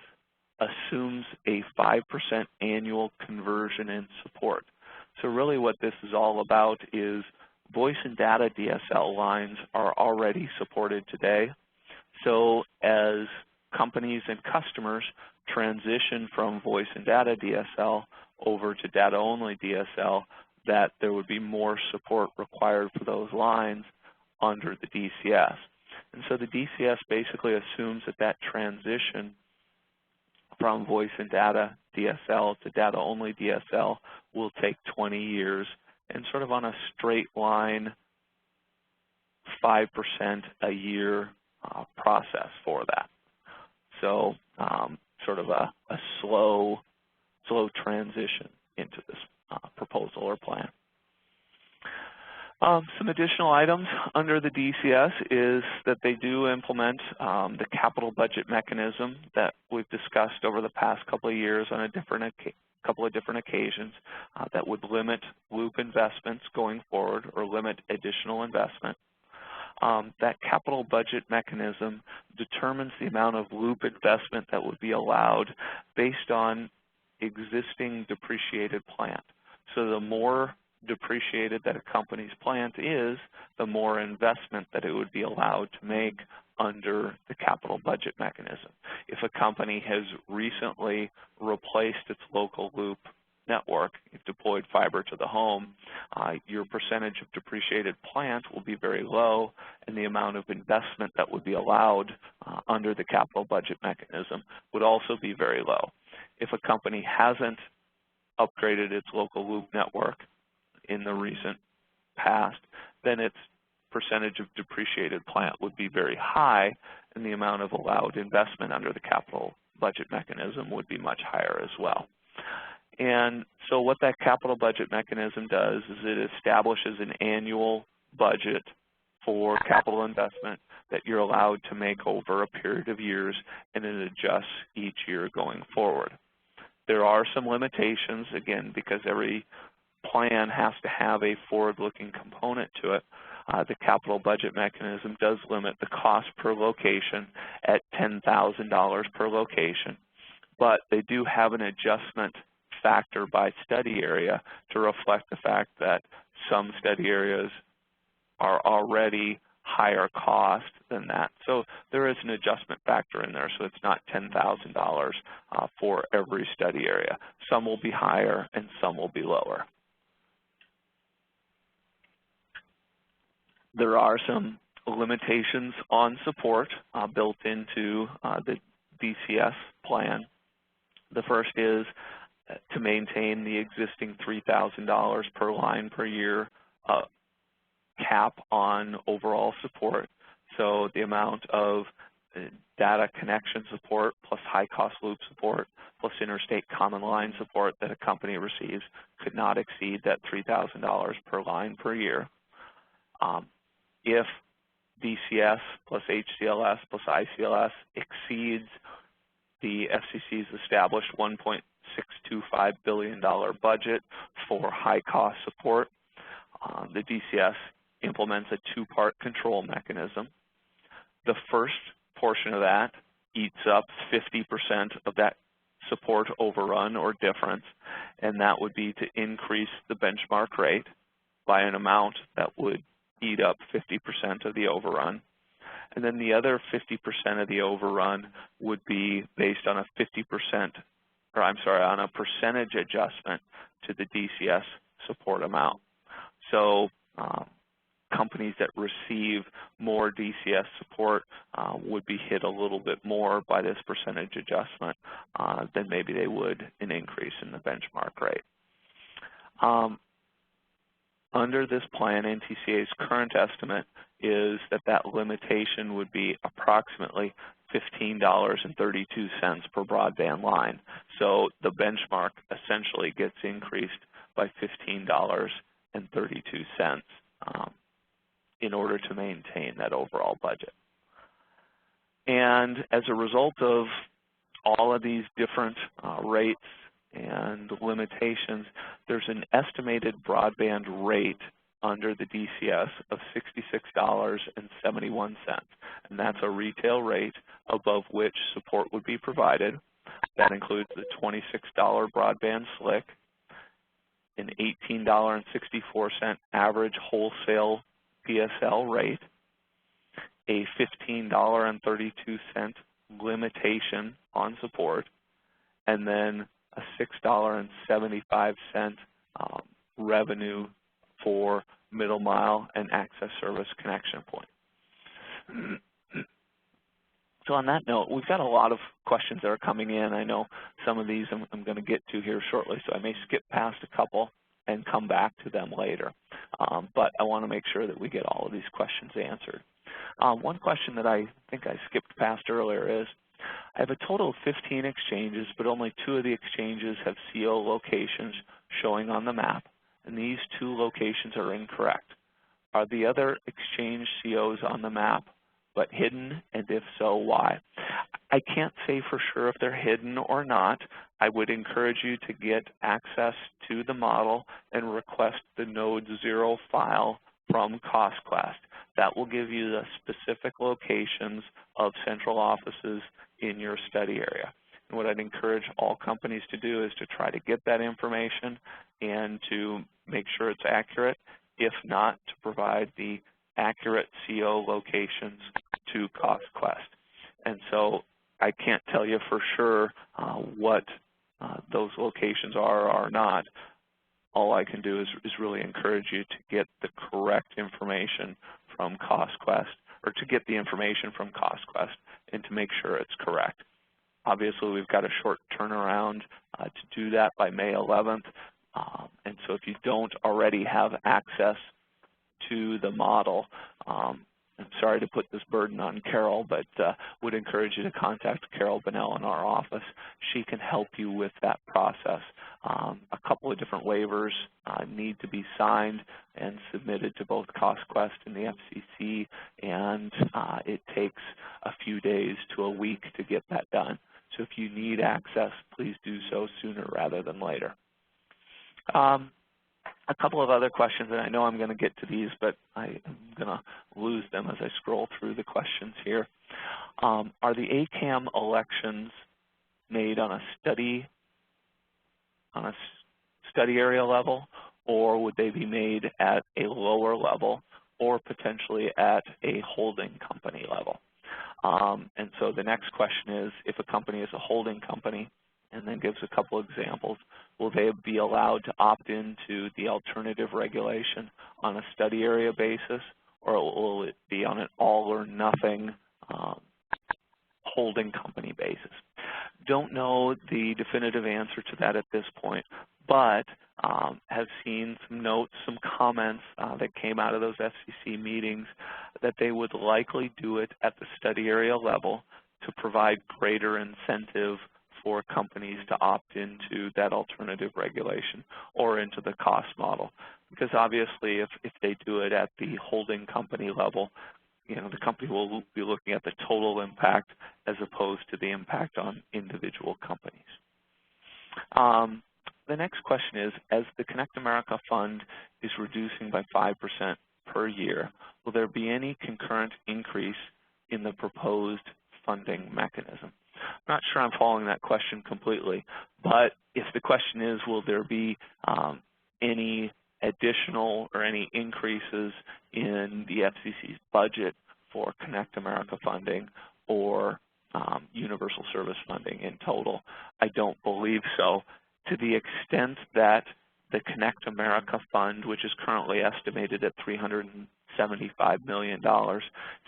assumes a 5% annual conversion in support. So really what this is all about is voice and data DSL lines are already supported today. So as companies and customers transition from voice and data DSL over to data-only DSL, that there would be more support required for those lines under the DCS. And so the DCS basically assumes that that transition from voice and data DSL to data-only DSL will take 20 years and sort of on a straight line 5% a year process for that. So sort of a slow transition into this proposal or plan. Some additional items under the DCS is that they do implement the capital budget mechanism that we've discussed over the past couple of years on a couple of different occasions that would limit loop investments going forward or limit additional investment. That capital budget mechanism determines the amount of loop investment that would be allowed based on existing depreciated plant. So the more depreciated that a company's plant is, the more investment that it would be allowed to make under the capital budget mechanism. If a company has recently replaced its local loop network, you've deployed fiber to the home, your percentage of depreciated plant will be very low, and the amount of investment that would be allowed under the capital budget mechanism would also be very low. If a company hasn't upgraded its local loop network in the recent past, then its percentage of depreciated plant would be very high, and the amount of allowed investment under the capital budget mechanism would be much higher as well. And so what that capital budget mechanism does is it establishes an annual budget for capital investment that you're allowed to make over a period of years, and it adjusts each year going forward. There are some limitations, again, because every plan has to have a forward-looking component to it. The capital budget mechanism does limit the cost per location at $10,000 per location, but they do have an adjustment factor by study area to reflect the fact that some study areas are already higher cost than that. So there is an adjustment factor in there, so it's not $10,000 for every study area. Some will be higher and some will be lower. There are some limitations on support built into the DCS plan. The first is to maintain the existing $3,000 per line per year cap on overall support. So the amount of data connection support plus high-cost loop support plus interstate common line support that a company receives could not exceed that $3,000 per line per year. If DCS plus HCLS plus ICLS exceeds the FCC's established $1.625 billion budget for high-cost support, the DCS implements a two-part control mechanism. The first portion of that eats up 50% of that support overrun or difference, and that would be to increase the benchmark rate by an amount that would eat up 50% of the overrun. And then the other 50% of the overrun would be based on a on a percentage adjustment to the DCS support amount. So companies that receive more DCS support would be hit a little bit more by this percentage adjustment than maybe they would an increase in the benchmark rate. Under this plan, NTCA's current estimate is that that limitation would be approximately $15.32 per broadband line. So the benchmark essentially gets increased by $15.32 in order to maintain that overall budget. And as a result of all of these different rates and limitations, there's an estimated broadband rate under the DCS of $66.71, and that's a retail rate above which support would be provided. That includes the $26 broadband slick, an $18.64 average wholesale PSL rate, a $15.32 limitation on support, and then a $6.75 revenue for middle mile and access service connection point. So on that note, we've got a lot of questions that are coming in. I know some of these I'm going to get to here shortly, so I may skip past a couple and come back to them later. But I want to make sure that we get all of these questions answered. One question that I think I skipped past earlier is, I have a total of 15 exchanges, but only 2 of the exchanges have CO locations showing on the map, and these 2 locations are incorrect. Are the other exchange COs on the map but hidden, and if so, why? I can't say for sure if they're hidden or not. I would encourage you to get access to the model and request the Node 0 file from CostQuest. That will give you the specific locations of central offices in your study area. And what I'd encourage all companies to do is to try to get that information and to make sure it's accurate. If not, to provide the accurate CO locations to CostQuest. And so I can't tell you for sure what those locations are or are not. All I can do is really encourage you to get the correct information from CostQuest, or to get the information from CostQuest and to make sure it's correct. Obviously, we've got a short turnaround to do that by May 11th, and so if you don't already have access to the model, I'm sorry to put this burden on Carol, but would encourage you to contact Carol Bonnell in our office. She can help you with that process. A couple of different waivers need to be signed and submitted to both CostQuest and the FCC, and it takes a few days to a week to get that done. So if you need access, please do so sooner rather than later. A couple of other questions, and I know I'm going to get to these, but I am going to lose them as I scroll through the questions here. Are the ACAM elections made on a study area level, or would they be made at a lower level, or potentially at a holding company level? And so the next question is, if a company is a holding company, and then gives a couple examples, will they be allowed to opt into the alternative regulation on a study area basis, or will it be on an all or nothing holding company basis? Don't know the definitive answer to that at this point, but have seen some notes, some comments that came out of those FCC meetings that they would likely do it at the study area level to provide greater incentive for companies to opt into that alternative regulation or into the cost model. Because obviously if they do it at the holding company level, you know, the company will be looking at the total impact as opposed to the impact on individual companies. The next question is, as the Connect America Fund is reducing by 5% per year, will there be any concurrent increase in the proposed funding mechanism? I'm not sure I'm following that question completely, but if the question is, will there be any additional or any increases in the FCC's budget for Connect America funding or universal service funding in total, I don't believe so. To the extent that the Connect America Fund, which is currently estimated at $375 million, to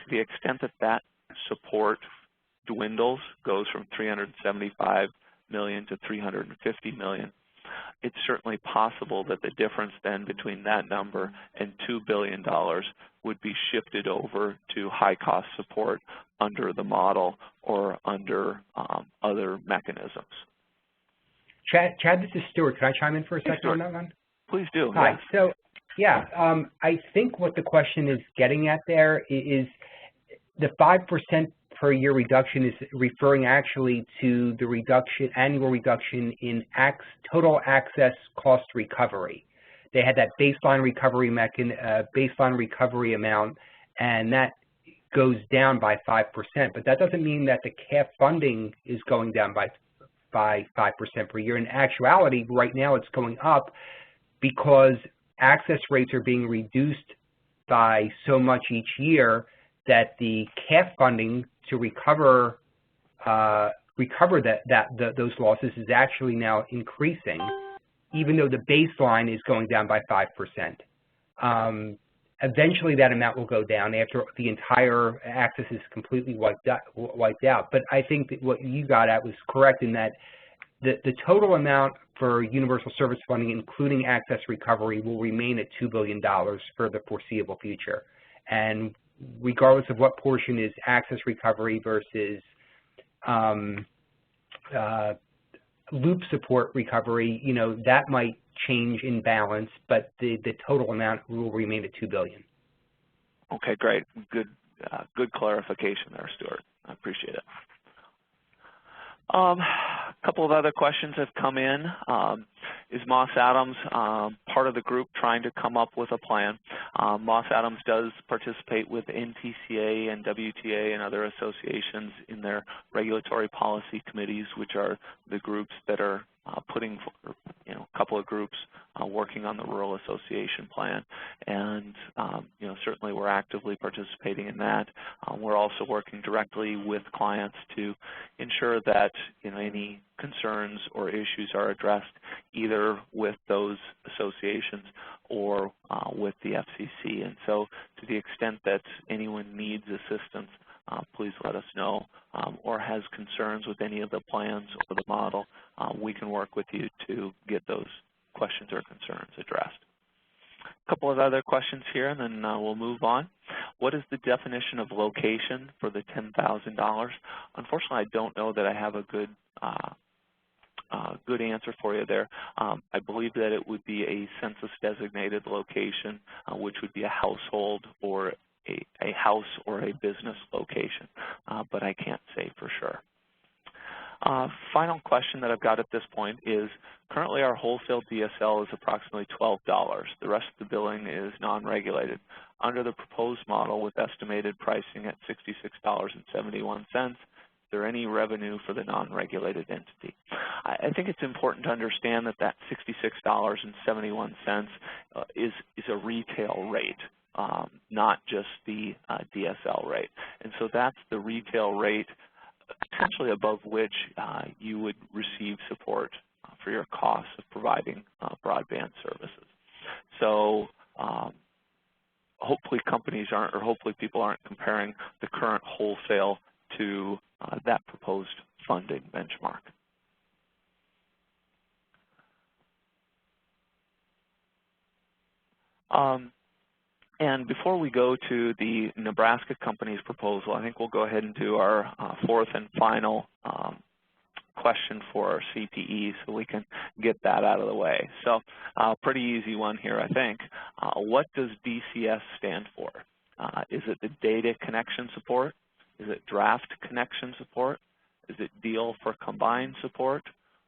the extent that that support dwindles, goes from 375 million to 350 million, it's certainly possible that the difference then between that number and $2 billion would be shifted over to high-cost support under the model or under other mechanisms. Chad, this is Stuart. Can I chime in for a second on that one? Please do. Hi. Yes. So, yeah, I think what the question is getting at there is the 5% per year reduction is referring actually to the annual reduction in total access cost recovery. They had that baseline recovery amount, and that goes down by 5%. But that doesn't mean that the CAF funding is going down by 5% per year. In actuality, right now it's going up because access rates are being reduced by so much each year that the CAF funding to recover those losses is actually now increasing, even though the baseline is going down by 5%. Eventually, that amount will go down after the entire access is completely wiped out. But I think that what you got at was correct in that the total amount for universal service funding, including access recovery, will remain at $2 billion for the foreseeable future. And regardless of what portion is access recovery versus loop support recovery, you know, that might change in balance, but the total amount will remain at $2 billion. Okay, great. Good clarification there, Stuart. I appreciate it. A couple of other questions have come in. Is Moss Adams part of the group trying to come up with a plan? Moss Adams does participate with NTCA and WTA and other associations in their regulatory policy committees, which are the groups that are putting, you know, a couple of groups working on the Rural Association Plan, and certainly we're actively participating in that. We're also working directly with clients to ensure that any concerns or issues are addressed either with those associations or with the FCC. And so to the extent that anyone needs assistance, please let us know, or has concerns with any of the plans or the model, we can work with you to get those questions or concerns addressed. A couple of other questions here, and then we'll move on. What is the definition of location for the $10,000? Unfortunately, I don't know that I have a good answer for you there. I believe that it would be a census-designated location, which would be a household or a house or a business location, but I can't say for sure. Final question that I've got at this point is, currently our wholesale DSL is approximately $12. The rest of the billing is non-regulated. Under the proposed model with estimated pricing at $66.71, is there any revenue for the non-regulated entity? I think it's important to understand that that $66.71 is a retail rate, not just the DSL rate. And so that's the retail rate essentially above which you would receive support for your costs of providing broadband services. So hopefully companies aren't, or hopefully people aren't comparing the current wholesale to that proposed funding benchmark. And before we go to the Nebraska company's proposal, I think we'll go ahead and do our fourth and final question for our CPE so we can get that out of the way. So pretty easy one here, I think. What does DCS stand for? Is it the data connection support? Is it draft connection support? Is it deal for combined support?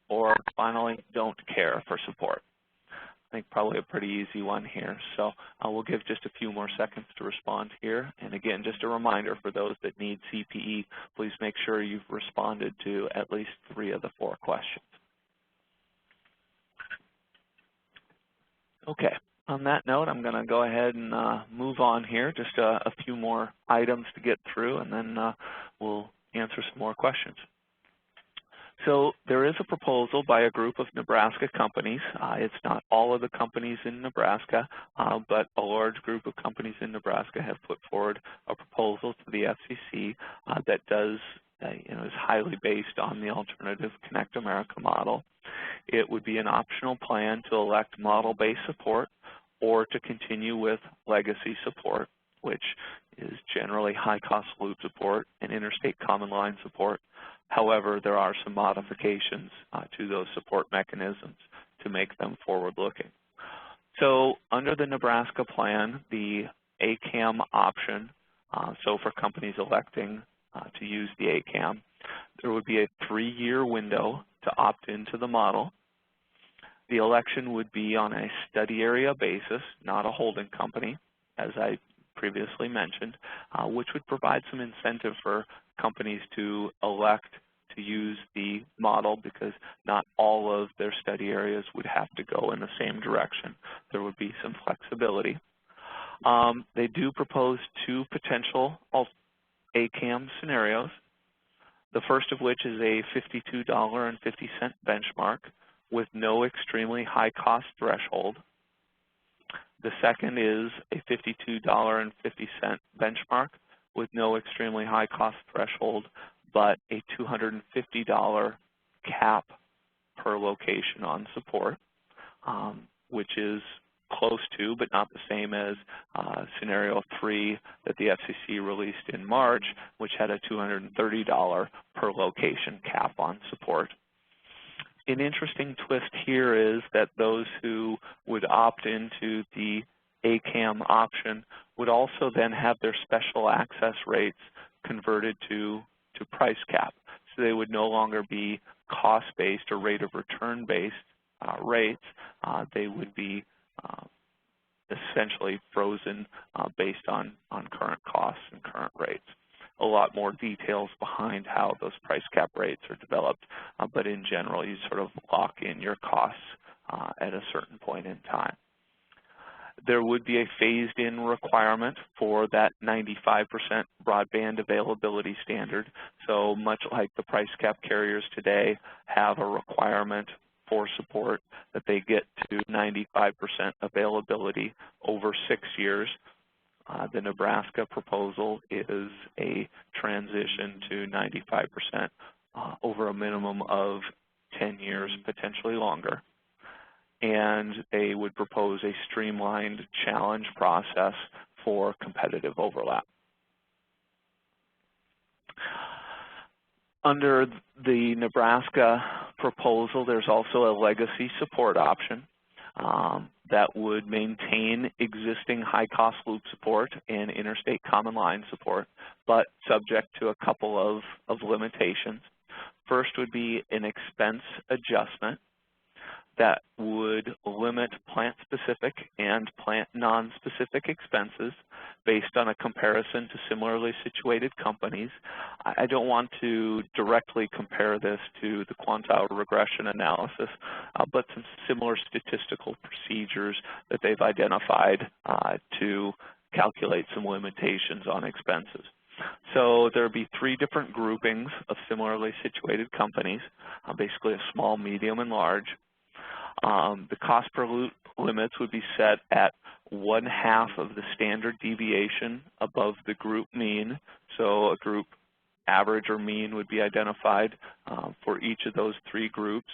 Or finally, don't care for support? I think probably a pretty easy one here. So we'll give just a few more seconds to respond here. And again, just a reminder for those that need CPE, please make sure you've responded to at least 3 of the 4 questions. Okay, on that note, I'm going to go ahead and move on here. Just a few more items to get through, and then we'll answer some more questions. So there is a proposal by a group of Nebraska companies. It's not all of the companies in Nebraska, but a large group of companies in Nebraska have put forward a proposal to the FCC that does, is highly based on the alternative Connect America model. It would be an optional plan to elect model-based support or to continue with legacy support, which is generally high-cost loop support and interstate common line support. However, there are some modifications to those support mechanisms to make them forward-looking. So under the Nebraska plan, the ACAM option, so for companies electing to use the ACAM, there would be a 3-year window to opt into the model. The election would be on a study area basis, not a holding company, as I previously mentioned, which would provide some incentive for companies to elect to use the model because not all of their study areas would have to go in the same direction. There would be some flexibility. They do propose 2 potential ACAM scenarios, the first of which is a $52.50 benchmark with no extremely high cost threshold. The second is a $52.50 benchmark with no extremely high cost threshold, but a $250 cap per location on support, which is close to, but not the same as scenario 3 that the FCC released in March, which had a $230 per location cap on support. An interesting twist here is that those who would opt into the ACAM option would also then have their special access rates converted to price cap. So they would no longer be cost-based or rate of return-based rates. They would be essentially frozen based on current costs and current rates. A lot more details behind how those price cap rates are developed, but in general, you sort of lock in your costs at a certain point in time. There would be a phased-in requirement for that 95% broadband availability standard. So much like the price cap carriers today have a requirement for support that they get to 95% availability over 6 years. The Nebraska proposal is a transition to 95% over a minimum of 10 years, potentially longer. And they would propose a streamlined challenge process for competitive overlap. Under the Nebraska proposal, there's also a legacy support option that would maintain existing high-cost loop support and interstate common line support, but subject to a couple of limitations. First would be an expense adjustment that would limit plant-specific and plant non-specific expenses based on a comparison to similarly situated companies. I don't want to directly compare this to the quantile regression analysis, but some similar statistical procedures that they've identified to calculate some limitations on expenses. So there would be 3 different groupings of similarly situated companies, basically a small, medium, and large. The cost per loop limits would be set at 1/2 of the standard deviation above the group mean. So a group average or mean would be identified for each of those 3 groups,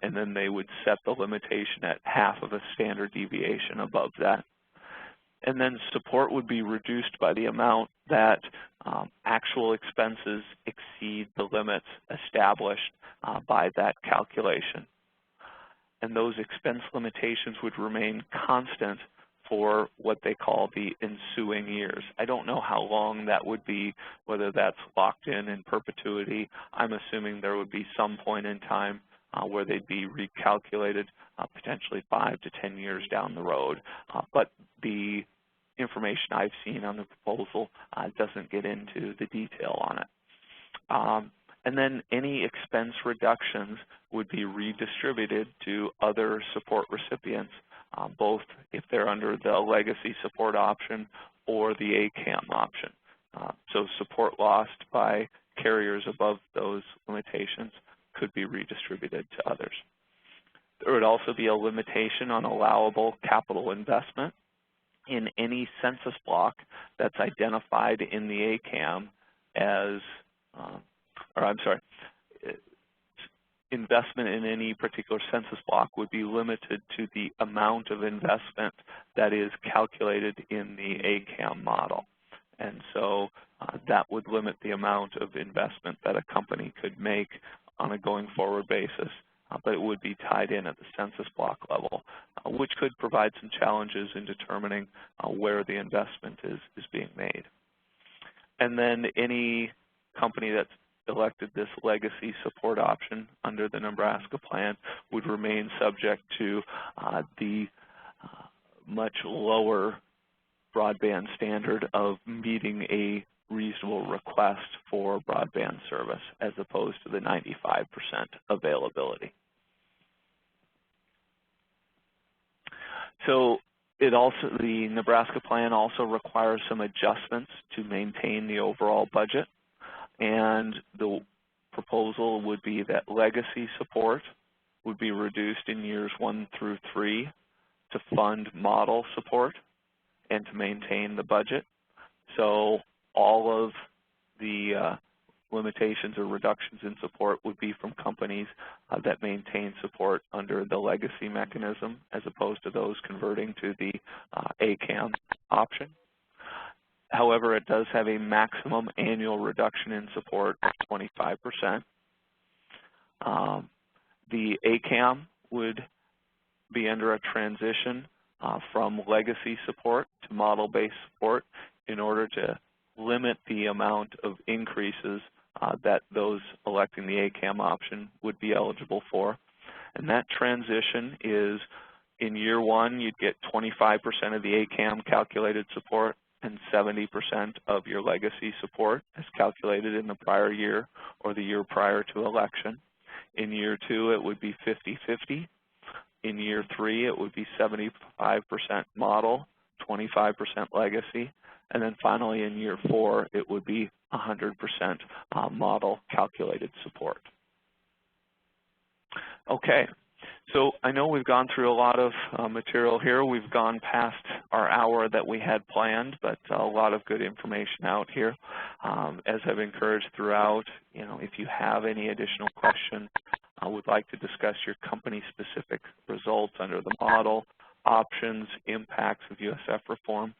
and then they would set the limitation at 1/2 of a standard deviation above that. And then support would be reduced by the amount that actual expenses exceed the limits established by that calculation. And those expense limitations would remain constant for what they call the ensuing years. I don't know how long that would be, whether that's locked in perpetuity. I'm assuming there would be some point in time where they'd be recalculated, potentially 5 to 10 years down the road. But the information I've seen on the proposal doesn't get into the detail on it. And then any expense reductions would be redistributed to other support recipients, both if they're under the legacy support option or the ACAM option. So support lost by carriers above those limitations could be redistributed to others. There would also be a limitation on allowable capital investment in any census block that's identified in the ACAM as investment in any particular census block would be limited to the amount of investment that is calculated in the ACAM model. And so that would limit the amount of investment that a company could make on a going forward basis, but it would be tied in at the census block level, which could provide some challenges in determining where the investment is being made. And then any company that's elected this legacy support option under the Nebraska plan would remain subject to the much lower broadband standard of meeting a reasonable request for broadband service as opposed to the 95% availability. So the Nebraska plan also requires some adjustments to maintain the overall budget. And the proposal would be that legacy support would be reduced in years 1 through 3 to fund model support and to maintain the budget. So all of the limitations or reductions in support would be from companies that maintain support under the legacy mechanism as opposed to those converting to the ACAM option. However, it does have a maximum annual reduction in support of 25%. The ACAM would be under a transition from legacy support to model-based support in order to limit the amount of increases that those electing the ACAM option would be eligible for. And that transition is in year 1, you'd get 25% of the ACAM calculated support and 70% of your legacy support as calculated in the prior year or the year prior to election. In year 2, it would be 50-50. In year 3, it would be 75% model, 25% legacy. And then finally, in year 4, it would be 100% model calculated support. Okay, so I know we've gone through a lot of material here. We've gone past our hour that we had planned, but a lot of good information out here. As I've encouraged throughout, if you have any additional questions, would like to discuss your company-specific results under the model, options, impacts of USF reform,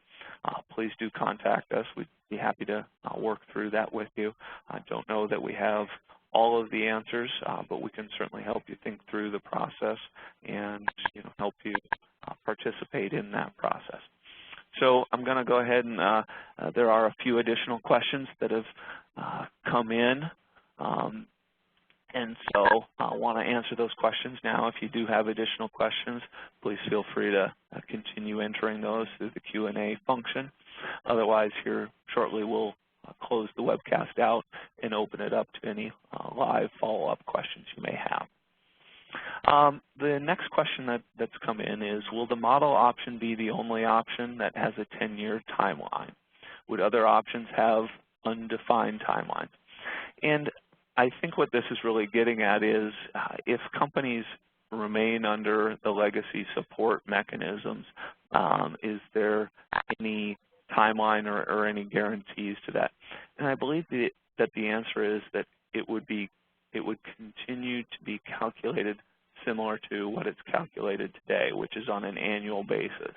please do contact us. We'd be happy to work through that with you. I don't know that we have all of the answers, but we can certainly help you think through the process and help you participate in that process. So I'm going to go ahead and there are a few additional questions that have come in. And so I want to answer those questions now. If you do have additional questions, please feel free to continue entering those through the Q&A function. Otherwise, here shortly we'll close the webcast out and open it up to any live follow-up questions you may have. The next question that's come in is, will the model option be the only option that has a 10-year timeline? Would other options have undefined timelines? And I think what this is really getting at is if companies remain under the legacy support mechanisms, is there any timeline or any guarantees to that? And I believe that the answer is that it would continue to be calculated similar to what it's calculated today, which is on an annual basis.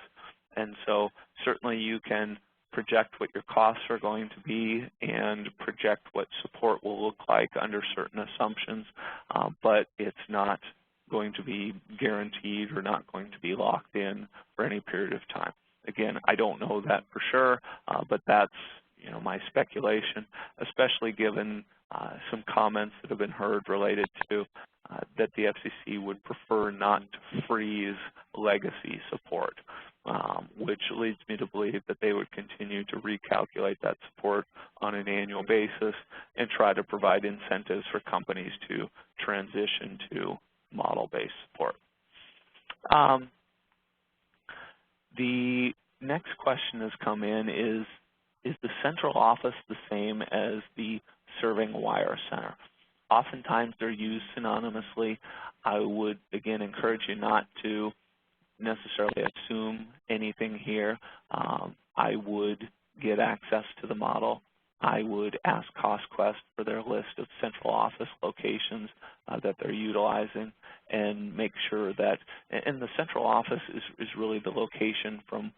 And so certainly you can project what your costs are going to be and project what support will look like under certain assumptions, but it's not going to be guaranteed or not going to be locked in for any period of time. Again, I don't know that for sure, but that's my speculation, especially given some comments that have been heard related to that the FCC would prefer not to freeze legacy support, which leads me to believe that they would continue to recalculate that support on an annual basis and try to provide incentives for companies to transition to model-based support. The next question has come in is the central office the same as the serving wire center? Oftentimes they're used synonymously. I would, again, encourage you not to necessarily assume anything here. I would get access to the model. I would ask CostQuest for their list of central office locations that they're utilizing and make sure that, and the central office is really the location from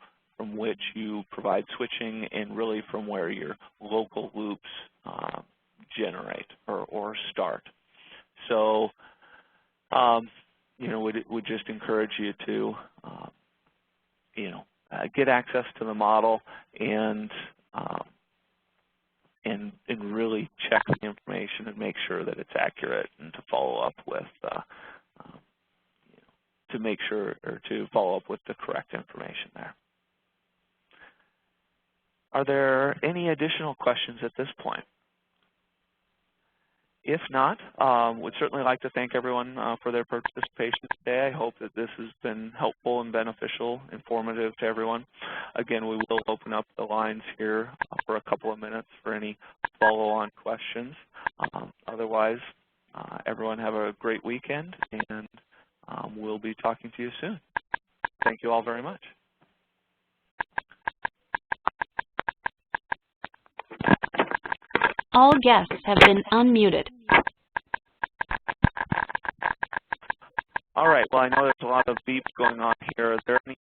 which you provide switching and really from where your local loops generate or start. So would just encourage you to get access to the model and really check the information and make sure that it's accurate, and to follow up with to make sure, or to follow up with the correct information there. Are there any additional questions at this point? If not, would certainly like to thank everyone for their participation today. I hope that this has been helpful and beneficial, informative to everyone. Again, we will open up the lines here for a couple of minutes for any follow-on questions. Otherwise, everyone have a great weekend, and we'll be talking to you soon. Thank you all very much. All guests have been unmuted. All right. Well, I know there's a lot of beeps going on here. Is there any